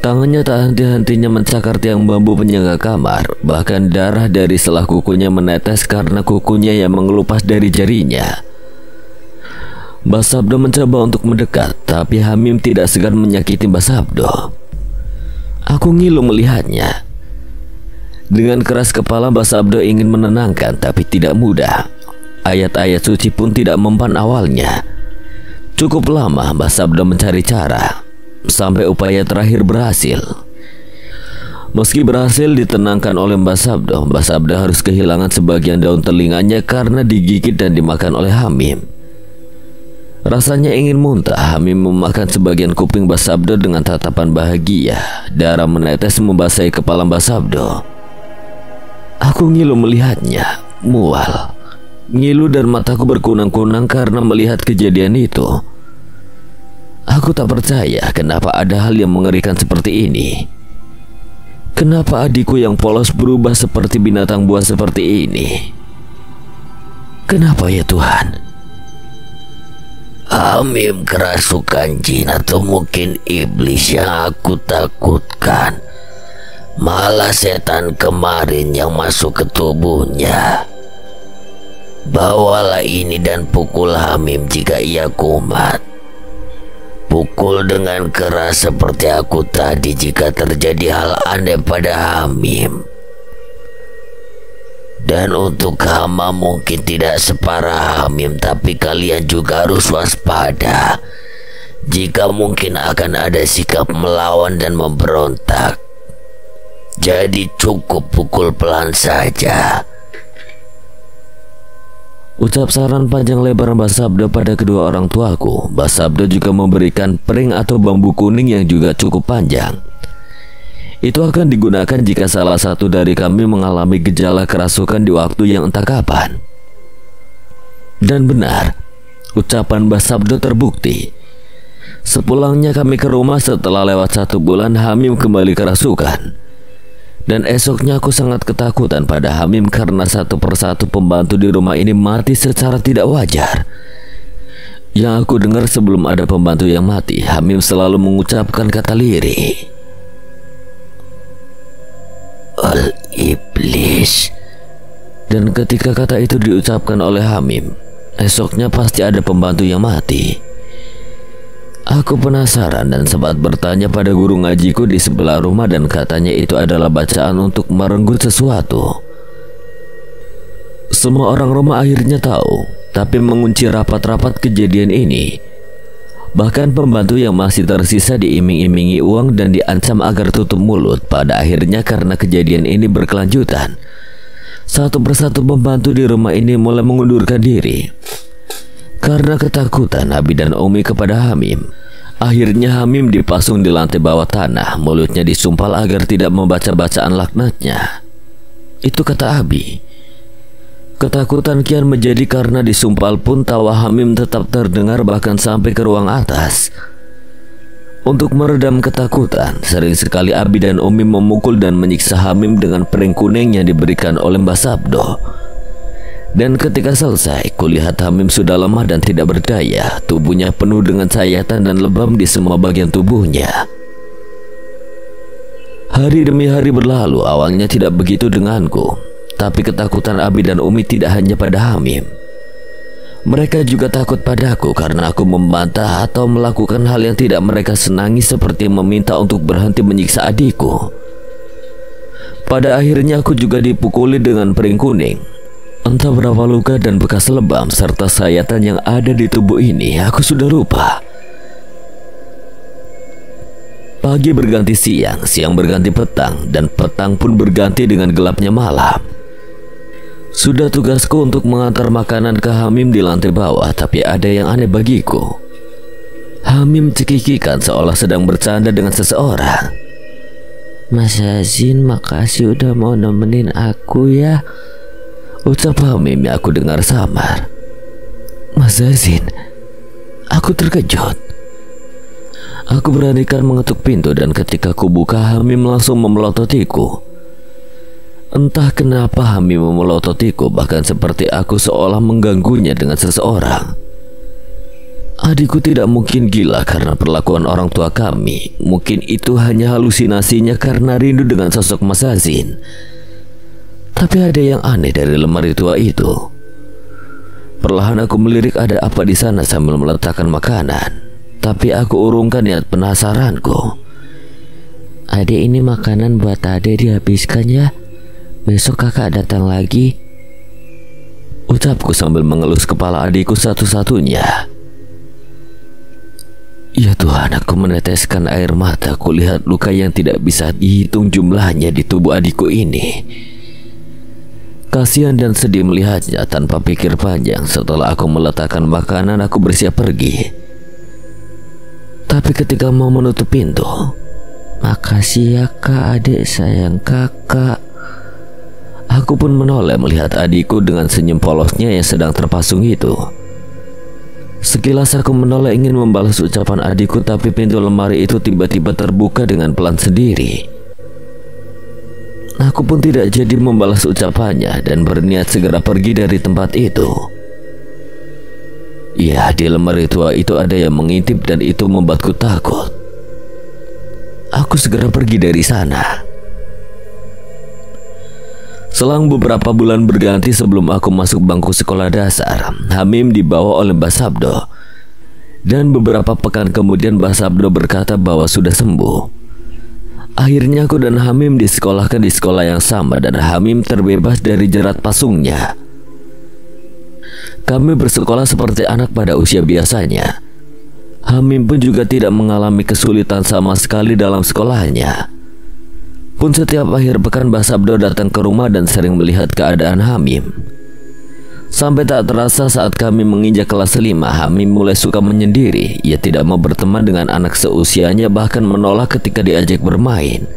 Tangannya tak henti-hentinya mencakar tiang bambu penyangga kamar. Bahkan darah dari selah kukunya menetes karena kukunya yang mengelupas dari jarinya. Mbah Sabdo mencoba untuk mendekat, tapi Hamim tidak segan menyakiti Mbah Sabdo. Aku ngilu melihatnya. Dengan keras kepala Mbah Sabdo ingin menenangkan, tapi tidak mudah. Ayat-ayat suci pun tidak mempan awalnya. Cukup lama Mbah Sabdo mencari cara, sampai upaya terakhir berhasil. Meski berhasil ditenangkan oleh Mbah Sabdo harus kehilangan sebagian daun telinganya karena digigit dan dimakan oleh Hamim. Rasanya ingin muntah. Hamim memakan sebagian kuping Mbah Sabdo dengan tatapan bahagia. Darah menetes membasahi kepala Mbah Sabdo. Aku ngilu melihatnya, mual. Ngilu dan mataku berkunang-kunang karena melihat kejadian itu. Aku tak percaya kenapa ada hal yang mengerikan seperti ini. Kenapa adikku yang polos berubah seperti binatang buas seperti ini? Kenapa ya Tuhan? Hamim kerasukan jin atau mungkin iblis yang aku takutkan. Malah setan kemarin yang masuk ke tubuhnya. Bawalah ini dan pukul Hamim jika ia kumat. Pukul dengan keras seperti aku tadi jika terjadi hal aneh pada Hamim. Dan untuk Hama mungkin tidak separah Hamim, tapi kalian juga harus waspada jika mungkin akan ada sikap melawan dan memberontak. Jadi cukup pukul pelan saja. Ucap saran panjang lebar Mbah Sabdo pada kedua orang tuaku. Mbah Sabdo juga memberikan pring atau bambu kuning yang juga cukup panjang. Itu akan digunakan jika salah satu dari kami mengalami gejala kerasukan di waktu yang entah kapan. Dan benar, ucapan Mbah Sabdo terbukti. Sepulangnya kami ke rumah setelah lewat 1 bulan, Hamim kembali kerasukan. Dan esoknya aku sangat ketakutan pada Hamim karena satu persatu pembantu di rumah ini mati secara tidak wajar. Yang aku dengar sebelum ada pembantu yang mati, Hamim selalu mengucapkan kata lirih. Al-Iblis. Dan ketika kata itu diucapkan oleh Hamim, esoknya pasti ada pembantu yang mati. Aku penasaran dan sempat bertanya pada guru ngajiku di sebelah rumah, dan katanya itu adalah bacaan untuk merenggut sesuatu. Semua orang rumah akhirnya tahu, tapi mengunci rapat-rapat kejadian ini. Bahkan pembantu yang masih tersisa diiming-imingi uang dan diancam agar tutup mulut. Pada akhirnya karena kejadian ini berkelanjutan, satu persatu pembantu di rumah ini mulai mengundurkan diri. Karena ketakutan Abi dan Umi kepada Hamim, akhirnya Hamim dipasung di lantai bawah tanah, mulutnya disumpal agar tidak membaca bacaan laknatnya. Itu kata Abi. Ketakutan kian menjadi karena disumpal pun tawa Hamim tetap terdengar bahkan sampai ke ruang atas. Untuk meredam ketakutan, sering sekali Abi dan Umi memukul dan menyiksa Hamim dengan pring kuning yang diberikan oleh Mbah Sabdo. Dan ketika selesai, kulihat Hamim sudah lemah dan tidak berdaya. Tubuhnya penuh dengan sayatan dan lebam di semua bagian tubuhnya. Hari demi hari berlalu, awalnya tidak begitu denganku. Tapi ketakutan Abi dan Umi tidak hanya pada Hamim. Mereka juga takut padaku karena aku membantah atau melakukan hal yang tidak mereka senangi, seperti meminta untuk berhenti menyiksa adikku. Pada akhirnya aku juga dipukuli dengan pring kuning. Entah berapa luka dan bekas lebam serta sayatan yang ada di tubuh ini, aku sudah lupa. Pagi berganti siang, siang berganti petang, dan petang pun berganti dengan gelapnya malam. Sudah tugasku untuk mengantar makanan ke Hamim di lantai bawah, tapi ada yang aneh bagiku. Hamim cekikikan seolah sedang bercanda dengan seseorang. Mas Hazin, makasih udah mau nemenin aku ya, ucap Hamim yang aku dengar samar. Mas Hazin, aku terkejut. Aku beranikan mengetuk pintu dan ketika ku buka, Hamim langsung memelototiku. Entah kenapa Hamim memelototiku, bahkan seperti aku seolah mengganggunya dengan seseorang. Adikku tidak mungkin gila karena perlakuan orang tua kami. Mungkin itu hanya halusinasinya karena rindu dengan sosok Mas Hazin. Tapi ada yang aneh dari lemari tua itu. Perlahan aku melirik ada apa di sana sambil meletakkan makanan. Tapi aku urungkan niat penasaranku. Adik, ini makanan buat Ade, dihabiskan ya. Besok kakak datang lagi, ucapku sambil mengelus kepala adikku satu-satunya. Ya Tuhan, aku meneteskan air mata. Kulihat luka yang tidak bisa dihitung jumlahnya di tubuh adikku ini. Kasihan dan sedih melihatnya. Tanpa pikir panjang, setelah aku meletakkan makanan, aku bersiap pergi. Tapi ketika mau menutup pintu, makasih ya kak, adik sayang kakak. Aku pun menoleh melihat adikku dengan senyum polosnya yang sedang terpasung itu. Sekilas aku menoleh ingin membalas ucapan adikku, tapi pintu lemari itu tiba-tiba terbuka dengan pelan sendiri. Aku pun tidak jadi membalas ucapannya dan berniat segera pergi dari tempat itu. Ya, di lemari tua itu ada yang mengintip dan itu membuatku takut. Aku segera pergi dari sana. Selang beberapa bulan berganti sebelum aku masuk bangku sekolah dasar, Hamim dibawa oleh Mbah Sabdo. Dan beberapa pekan kemudian Mbah Sabdo berkata bahwa sudah sembuh. Akhirnya aku dan Hamim disekolahkan di sekolah yang sama dan Hamim terbebas dari jerat pasungnya. Kami bersekolah seperti anak pada usia biasanya. Hamim pun juga tidak mengalami kesulitan sama sekali dalam sekolahnya. Pun setiap akhir pekan Mbah Sabdo datang ke rumah dan sering melihat keadaan Hamim. Sampai tak terasa saat kami menginjak kelas 5, Hamim mulai suka menyendiri. Ia tidak mau berteman dengan anak seusianya, bahkan menolak ketika diajak bermain.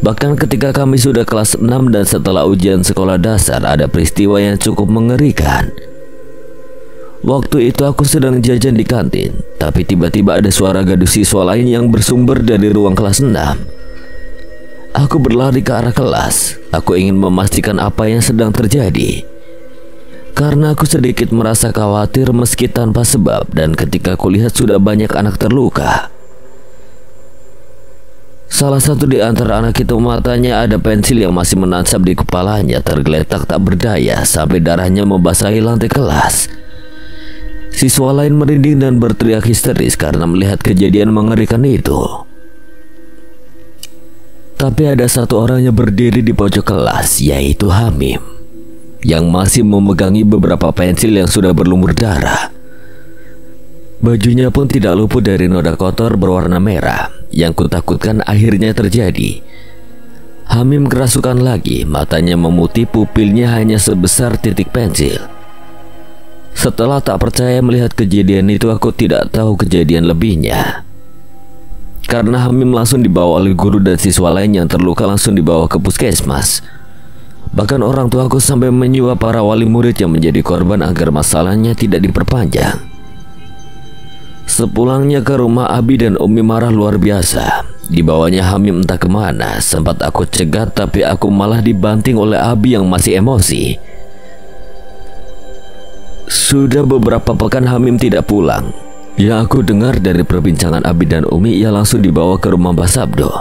Bahkan ketika kami sudah kelas 6 dan setelah ujian sekolah dasar, ada peristiwa yang cukup mengerikan. Waktu itu aku sedang jajan di kantin, tapi tiba-tiba ada suara gaduh siswa lain yang bersumber dari ruang kelas 6. Aku berlari ke arah kelas. Aku ingin memastikan apa yang sedang terjadi, karena aku sedikit merasa khawatir meski tanpa sebab. Dan ketika aku lihat sudah banyak anak terluka. Salah satu di antara anak itu matanya ada pensil yang masih menancap di kepalanya, tergeletak tak berdaya sampai darahnya membasahi lantai kelas. Siswa lain merinding dan berteriak histeris karena melihat kejadian mengerikan itu. Tapi ada satu orang yang berdiri di pojok kelas, yaitu Hamim, yang masih memegangi beberapa pensil yang sudah berlumur darah. Bajunya pun tidak luput dari noda kotor berwarna merah. Yang kutakutkan akhirnya terjadi. Hamim kerasukan lagi, matanya memutih, pupilnya hanya sebesar titik pensil. Setelah tak percaya melihat kejadian itu, aku tidak tahu kejadian lebihnya. Karena Hamim langsung dibawa oleh guru dan siswa lain yang terluka langsung dibawa ke puskesmas. Bahkan orang tuaku sampai menyuap para wali murid yang menjadi korban agar masalahnya tidak diperpanjang. Sepulangnya ke rumah, Abi dan Umi marah luar biasa. Dibawanya Hamim entah kemana. Sempat aku cegat, tapi aku malah dibanting oleh Abi yang masih emosi. Sudah beberapa pekan Hamim tidak pulang. Yang aku dengar dari perbincangan Abi dan Umi, ia langsung dibawa ke rumah Mbah Sabdo.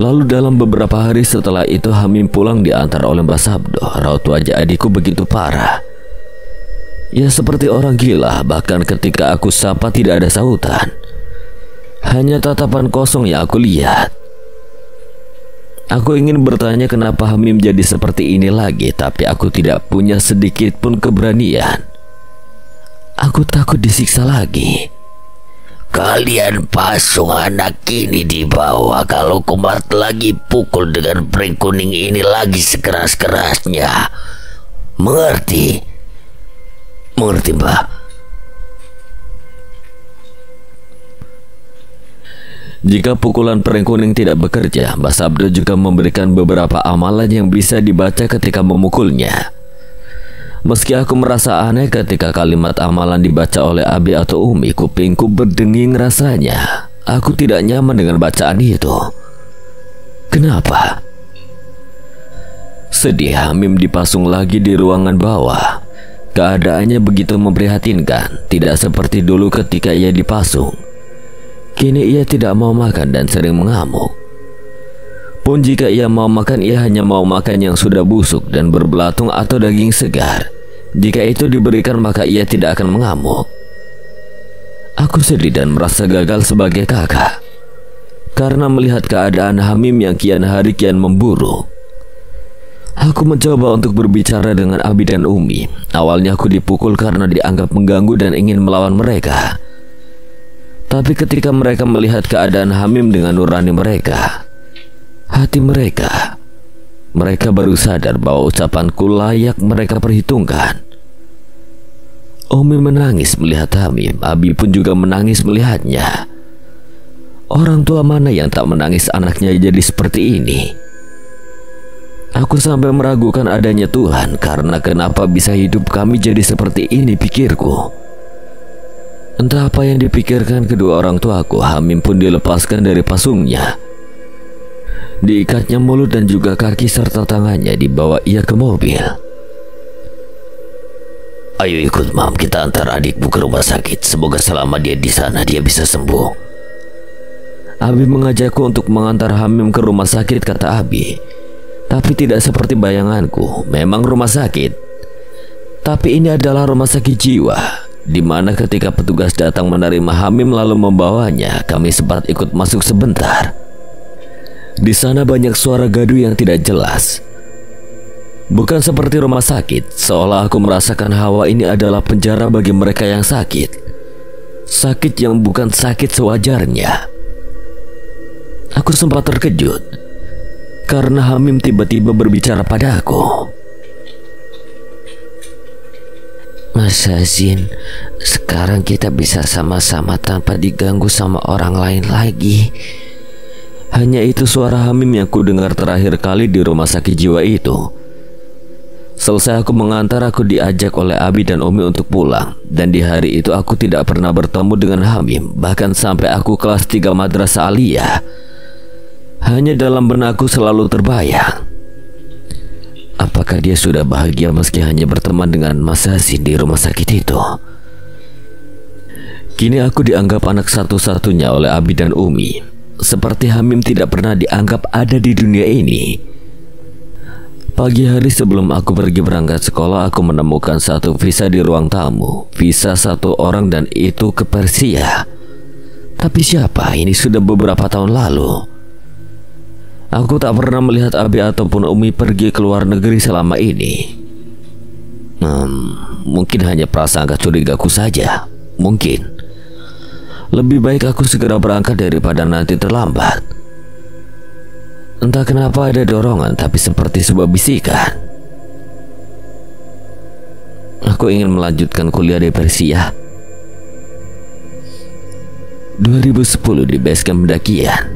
Lalu dalam beberapa hari setelah itu Hamim pulang diantar oleh Mbah Sabdo. Raut wajah adikku begitu parah. Ya seperti orang gila, bahkan ketika aku sapa tidak ada sautan. Hanya tatapan kosong yang aku lihat. Aku ingin bertanya kenapa Hamim jadi seperti ini lagi, tapi aku tidak punya sedikit pun keberanian. Aku takut disiksa lagi. Kalian pasung anak ini di bawah. Kalau kumat lagi pukul dengan pring kuning ini lagi sekeras-kerasnya. Mengerti? Mengerti, Mbak? Jika pukulan pring kuning tidak bekerja, Mbah Sabdo juga memberikan beberapa amalan yang bisa dibaca ketika memukulnya. Meski aku merasa aneh ketika kalimat amalan dibaca oleh Abi atau Umi, kupingku berdenging rasanya. Aku tidak nyaman dengan bacaan itu. Kenapa? Sedih, Hamim dipasung lagi di ruangan bawah. Keadaannya begitu memprihatinkan, tidak seperti dulu ketika ia dipasung. Kini ia tidak mau makan dan sering mengamuk. Pun jika ia mau makan, ia hanya mau makan yang sudah busuk dan berbelatung atau daging segar. Jika itu diberikan, maka ia tidak akan mengamuk. Aku sedih dan merasa gagal sebagai kakak karena melihat keadaan Hamim yang kian hari kian memburuk. Aku mencoba untuk berbicara dengan Abi dan Umi. Awalnya aku dipukul karena dianggap mengganggu dan ingin melawan mereka. Tapi ketika mereka melihat keadaan Hamim dengan nurani mereka, hati mereka baru sadar bahwa ucapanku layak mereka perhitungkan. Umi menangis melihat Hamim, Abi pun juga menangis melihatnya. Orang tua mana yang tak menangis anaknya jadi seperti ini? Aku sampai meragukan adanya Tuhan, karena kenapa bisa hidup kami jadi seperti ini, pikirku. Entah apa yang dipikirkan kedua orang tuaku, Hamim pun dilepaskan dari pasungnya. Diikatnya mulut dan juga kaki serta tangannya, dibawa ia ke mobil. Ayo ikut Mam, kita antar adikmu ke rumah sakit. Semoga selama dia di sana dia bisa sembuh. Abi mengajakku untuk mengantar Hamim ke rumah sakit, kata Abi. Tapi tidak seperti bayanganku, memang rumah sakit. Tapi ini adalah rumah sakit jiwa, di mana ketika petugas datang menerima Hamim lalu membawanya, kami sempat ikut masuk sebentar. Di sana banyak suara gaduh yang tidak jelas. Bukan seperti rumah sakit, seolah aku merasakan hawa ini adalah penjara bagi mereka yang sakit. Sakit yang bukan sakit sewajarnya. Aku sempat terkejut karena Hamim tiba-tiba berbicara padaku. Mas Hazin, sekarang kita bisa sama-sama tanpa diganggu sama orang lain lagi. Hanya itu suara Hamim yang ku dengar terakhir kali di rumah sakit jiwa itu. Selesai aku mengantar, aku diajak oleh Abi dan Umi untuk pulang. Dan di hari itu aku tidak pernah bertemu dengan Hamim, bahkan sampai aku kelas 3 madrasah aliyah. Hanya dalam benakku selalu terbayang, apakah dia sudah bahagia meski hanya berteman dengan Mas Hazin di rumah sakit itu. Kini aku dianggap anak satu-satunya oleh Abi dan Umi, seperti Hamim tidak pernah dianggap ada di dunia ini. Pagi hari sebelum aku pergi berangkat sekolah, aku menemukan satu visa di ruang tamu. Visa satu orang dan itu ke Persia. Tapi siapa? Ini sudah beberapa tahun lalu. Aku tak pernah melihat Abi ataupun Umi pergi ke luar negeri selama ini. Mungkin hanya prasangka curigaku saja. Mungkin. Lebih baik aku segera berangkat daripada nanti terlambat. Entah kenapa ada dorongan, tapi seperti sebuah bisikan. Aku ingin melanjutkan kuliah di Persia. 2010 di basecamp pendakian.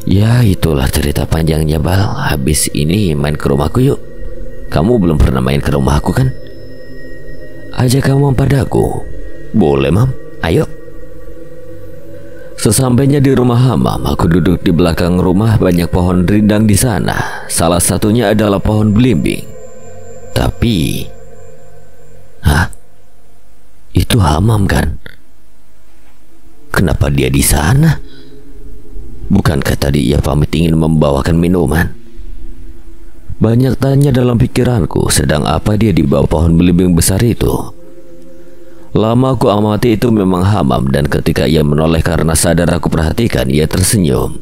Ya, itulah cerita panjangnya, Bal. Habis ini main ke rumahku yuk. Kamu belum pernah main ke rumahku kan? Ajak kamu padaku. Boleh, Mam. Ayo. Sesampainya di rumah Hamam, aku duduk di belakang rumah. Banyak pohon rindang di sana. Salah satunya adalah pohon belimbing. Tapi, itu Hamam kan? Kenapa dia di sana? Bukankah tadi ia pamit ingin membawakan minuman? Banyak tanya dalam pikiranku, sedang apa dia di bawah pohon belimbing besar itu? Lama aku amati, itu memang Hamam, dan ketika ia menoleh karena sadar aku perhatikan, ia tersenyum.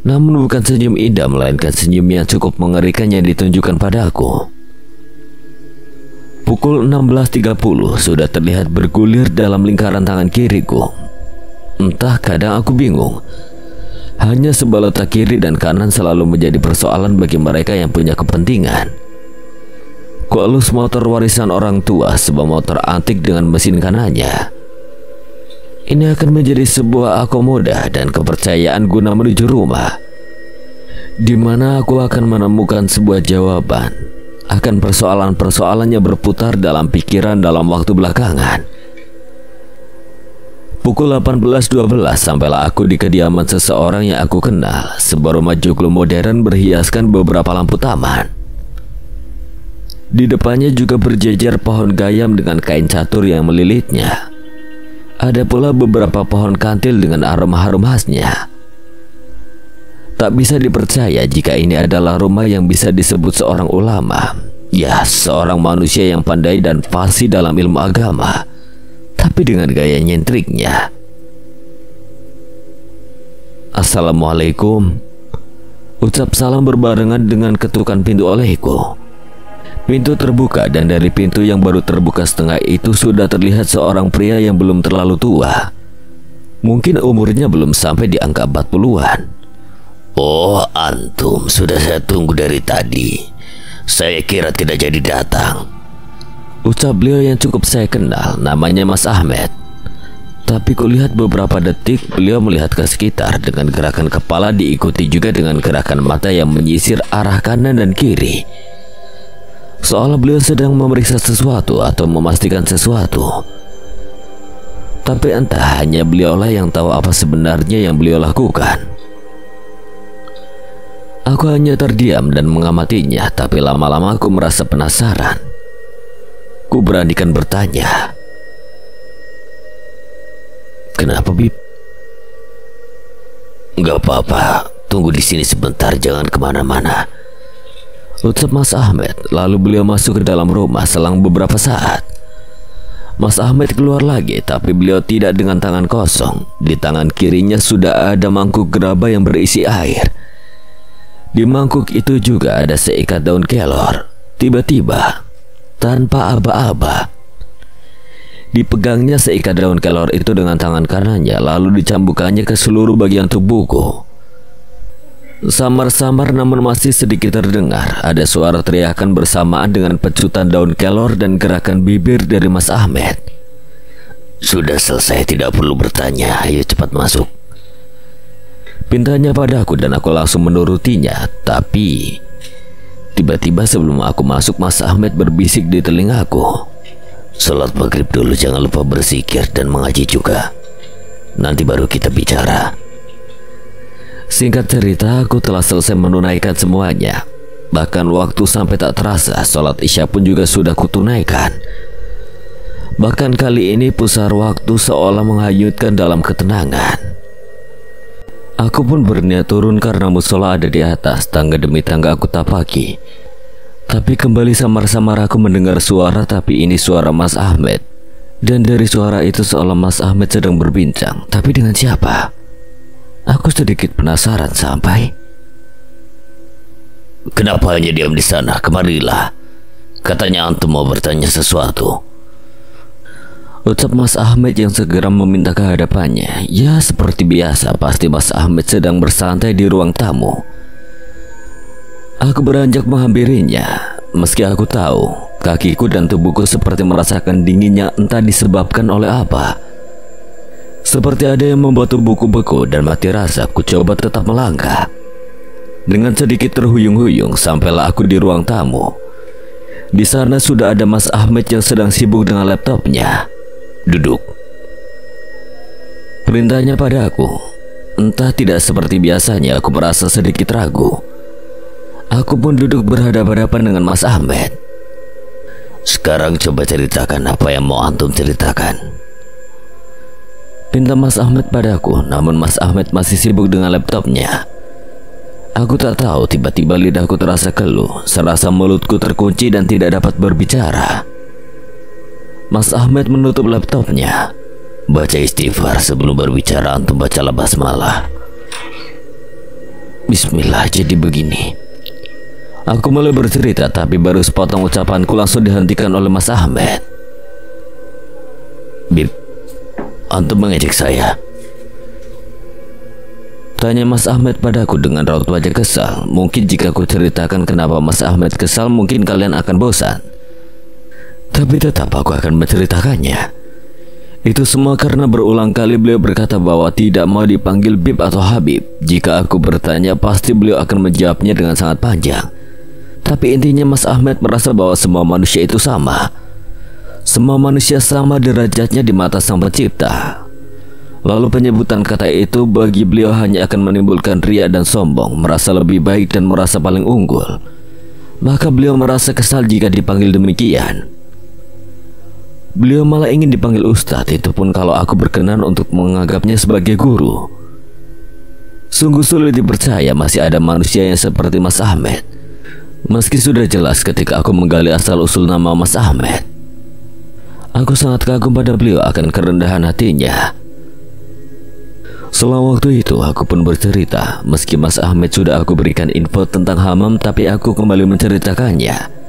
Namun bukan senyum indah, melainkan senyum yang cukup mengerikan yang ditunjukkan padaku. Pukul 16.30 sudah terlihat bergulir dalam lingkaran tangan kiriku. Entah, kadang aku bingung. Hanya sebelah kiri dan kanan selalu menjadi persoalan bagi mereka yang punya kepentingan. Kuelus motor warisan orang tua, sebuah motor antik dengan mesin kanannya. Ini akan menjadi sebuah akomoda dan kepercayaan guna menuju rumah, di mana aku akan menemukan sebuah jawaban akan persoalan-persoalannya berputar dalam pikiran dalam waktu belakangan. Pukul 18.12 sampailah aku di kediaman seseorang yang aku kenal, sebuah rumah joglo modern berhiaskan beberapa lampu taman. Di depannya juga berjejer pohon gayam dengan kain catur yang melilitnya. Ada pula beberapa pohon kantil dengan aroma harum khasnya. Tak bisa dipercaya jika ini adalah rumah yang bisa disebut seorang ulama. Ya, seorang manusia yang pandai dan fasih dalam ilmu agama, tapi dengan gaya nyentriknya. Assalamualaikum. Ucap salam berbarengan dengan ketukan pintu olehku. Pintu terbuka dan dari pintu yang baru terbuka setengah itu sudah terlihat seorang pria yang belum terlalu tua. Mungkin umurnya belum sampai di angka 40-an. Oh, antum, sudah saya tunggu dari tadi. Saya kira tidak jadi datang. Ucap beliau yang cukup saya kenal, namanya Mas Ahmed. Tapi kulihat beberapa detik beliau melihat ke sekitar dengan gerakan kepala diikuti juga dengan gerakan mata yang menyisir arah kanan dan kiri. Seolah beliau sedang memeriksa sesuatu atau memastikan sesuatu. Tapi entah, hanya beliaulah yang tahu apa sebenarnya yang beliau lakukan. Aku hanya terdiam dan mengamatinya, tapi lama-lama aku merasa penasaran. Ku beranikan bertanya, "Kenapa, Bib?" "Gak apa-apa, tunggu di sini sebentar, jangan kemana-mana," ucap Mas Ahmed. Lalu beliau masuk ke dalam rumah. Selang beberapa saat, Mas Ahmed keluar lagi, tapi beliau tidak dengan tangan kosong. Di tangan kirinya sudah ada mangkuk gerabah yang berisi air. Di mangkuk itu juga ada seikat daun kelor. Tiba-tiba, tanpa aba-aba, dipegangnya seikat daun kelor itu dengan tangan kanannya, lalu dicambukannya ke seluruh bagian tubuhku. Samar-samar namun masih sedikit terdengar ada suara teriakan bersamaan dengan pecutan daun kelor dan gerakan bibir dari Mas Ahmed. "Sudah selesai, tidak perlu bertanya, ayo cepat masuk," pintanya padaku dan aku langsung menurutinya. Tapi tiba-tiba sebelum aku masuk, Mas Ahmed berbisik di telingaku, "Sholat maghrib dulu, jangan lupa berzikir dan mengaji juga. Nanti baru kita bicara." Singkat cerita, aku telah selesai menunaikan semuanya. Bahkan waktu sampai tak terasa, sholat isya pun juga sudah kutunaikan. Bahkan kali ini pusar waktu seolah menghanyutkan dalam ketenangan. Aku pun berniat turun karena musola ada di atas. Tangga demi tangga aku tapaki. Tapi kembali samar-samar aku mendengar suara, tapi ini suara Mas Ahmed. Dan dari suara itu seolah Mas Ahmed sedang berbincang. Tapi dengan siapa? Aku sedikit penasaran sampai, "Kenapa hanya diam di sana? Kemarilah. Katanya antum mau bertanya sesuatu," ucap Mas Ahmed yang segera meminta ke hadapannya. Ya seperti biasa, pasti Mas Ahmed sedang bersantai di ruang tamu. Aku beranjak menghampirinya. Meski aku tahu kakiku dan tubuhku seperti merasakan dinginnya, entah disebabkan oleh apa. Seperti ada yang membuat tubuhku beku dan mati rasa, ku coba tetap melangkah. Dengan sedikit terhuyung-huyung sampailah aku di ruang tamu. Di sana sudah ada Mas Ahmed yang sedang sibuk dengan laptopnya. "Duduk," perintahnya padaku. Entah tidak seperti biasanya, aku merasa sedikit ragu. Aku pun duduk berhadapan-hadapan dengan Mas Ahmed. "Sekarang coba ceritakan apa yang mau antum ceritakan," pinta Mas Ahmed padaku, namun Mas Ahmed masih sibuk dengan laptopnya. Aku tak tahu, tiba-tiba lidahku terasa keluh, serasa mulutku terkunci dan tidak dapat berbicara. Mas Ahmed menutup laptopnya. "Baca istighfar sebelum berbicara, antum bacalah basmalah." Bismillah, jadi begini. Aku mulai bercerita, tapi baru sepotong ucapanku langsung dihentikan oleh Mas Ahmed. "Bib, antum mengejek saya?" tanya Mas Ahmed padaku dengan raut wajah kesal. Mungkin jika aku ceritakan kenapa Mas Ahmed kesal, mungkin kalian akan bosan. Tapi tetap aku akan menceritakannya. Itu semua karena berulang kali beliau berkata bahwa tidak mau dipanggil Bib atau Habib. Jika aku bertanya, pasti beliau akan menjawabnya dengan sangat panjang. Tapi intinya Mas Ahmed merasa bahwa semua manusia itu sama. Semua manusia sama derajatnya di mata Sang Pencipta. Lalu penyebutan kata itu bagi beliau hanya akan menimbulkan ria dan sombong, merasa lebih baik dan merasa paling unggul. Maka beliau merasa kesal jika dipanggil demikian. Beliau malah ingin dipanggil Ustadz, itu pun kalau aku berkenan untuk menganggapnya sebagai guru. Sungguh sulit dipercaya masih ada manusia yang seperti Mas Ahmed. Meski sudah jelas ketika aku menggali asal-usul nama Mas Ahmed, aku sangat kagum pada beliau akan kerendahan hatinya. Setelah waktu itu aku pun bercerita. Meski Mas Ahmed sudah aku berikan info tentang Hamam, tapi aku kembali menceritakannya.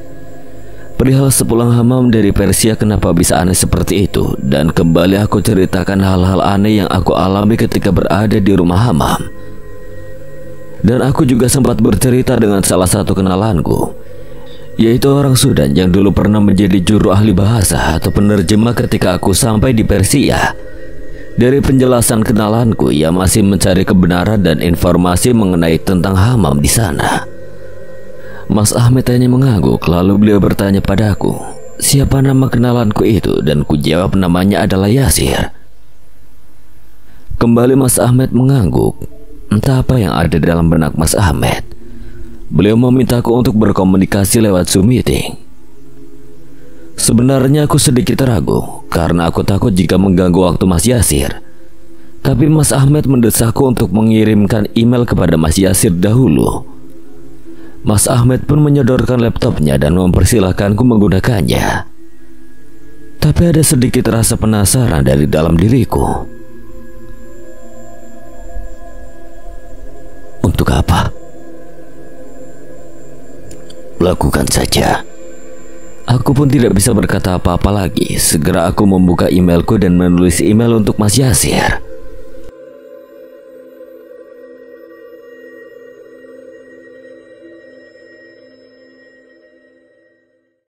Perihal sepulang Hamam dari Persia kenapa bisa aneh seperti itu. Dan kembali aku ceritakan hal-hal aneh yang aku alami ketika berada di rumah Hamam. Dan aku juga sempat bercerita dengan salah satu kenalanku, yaitu orang Sudan yang dulu pernah menjadi juru ahli bahasa atau penerjemah ketika aku sampai di Persia. Dari penjelasan kenalanku, ia masih mencari kebenaran dan informasi mengenai tentang Hamam di sana. Mas Ahmed hanya mengangguk, lalu beliau bertanya padaku, siapa nama kenalanku itu, dan ku jawab namanya adalah Yasir. Kembali Mas Ahmed mengangguk. Entah apa yang ada dalam benak Mas Ahmed. Beliau memintaku untuk berkomunikasi lewat Zoom meeting. Sebenarnya aku sedikit ragu karena aku takut jika mengganggu waktu Mas Yasir. Tapi Mas Ahmed mendesakku untuk mengirimkan email kepada Mas Yasir dahulu. Mas Ahmed pun menyodorkan laptopnya dan mempersilahkanku menggunakannya. Tapi ada sedikit rasa penasaran dari dalam diriku. Untuk apa? Lakukan saja. Aku pun tidak bisa berkata apa-apa lagi. Segera aku membuka emailku dan menulis email untuk Mas Yasir.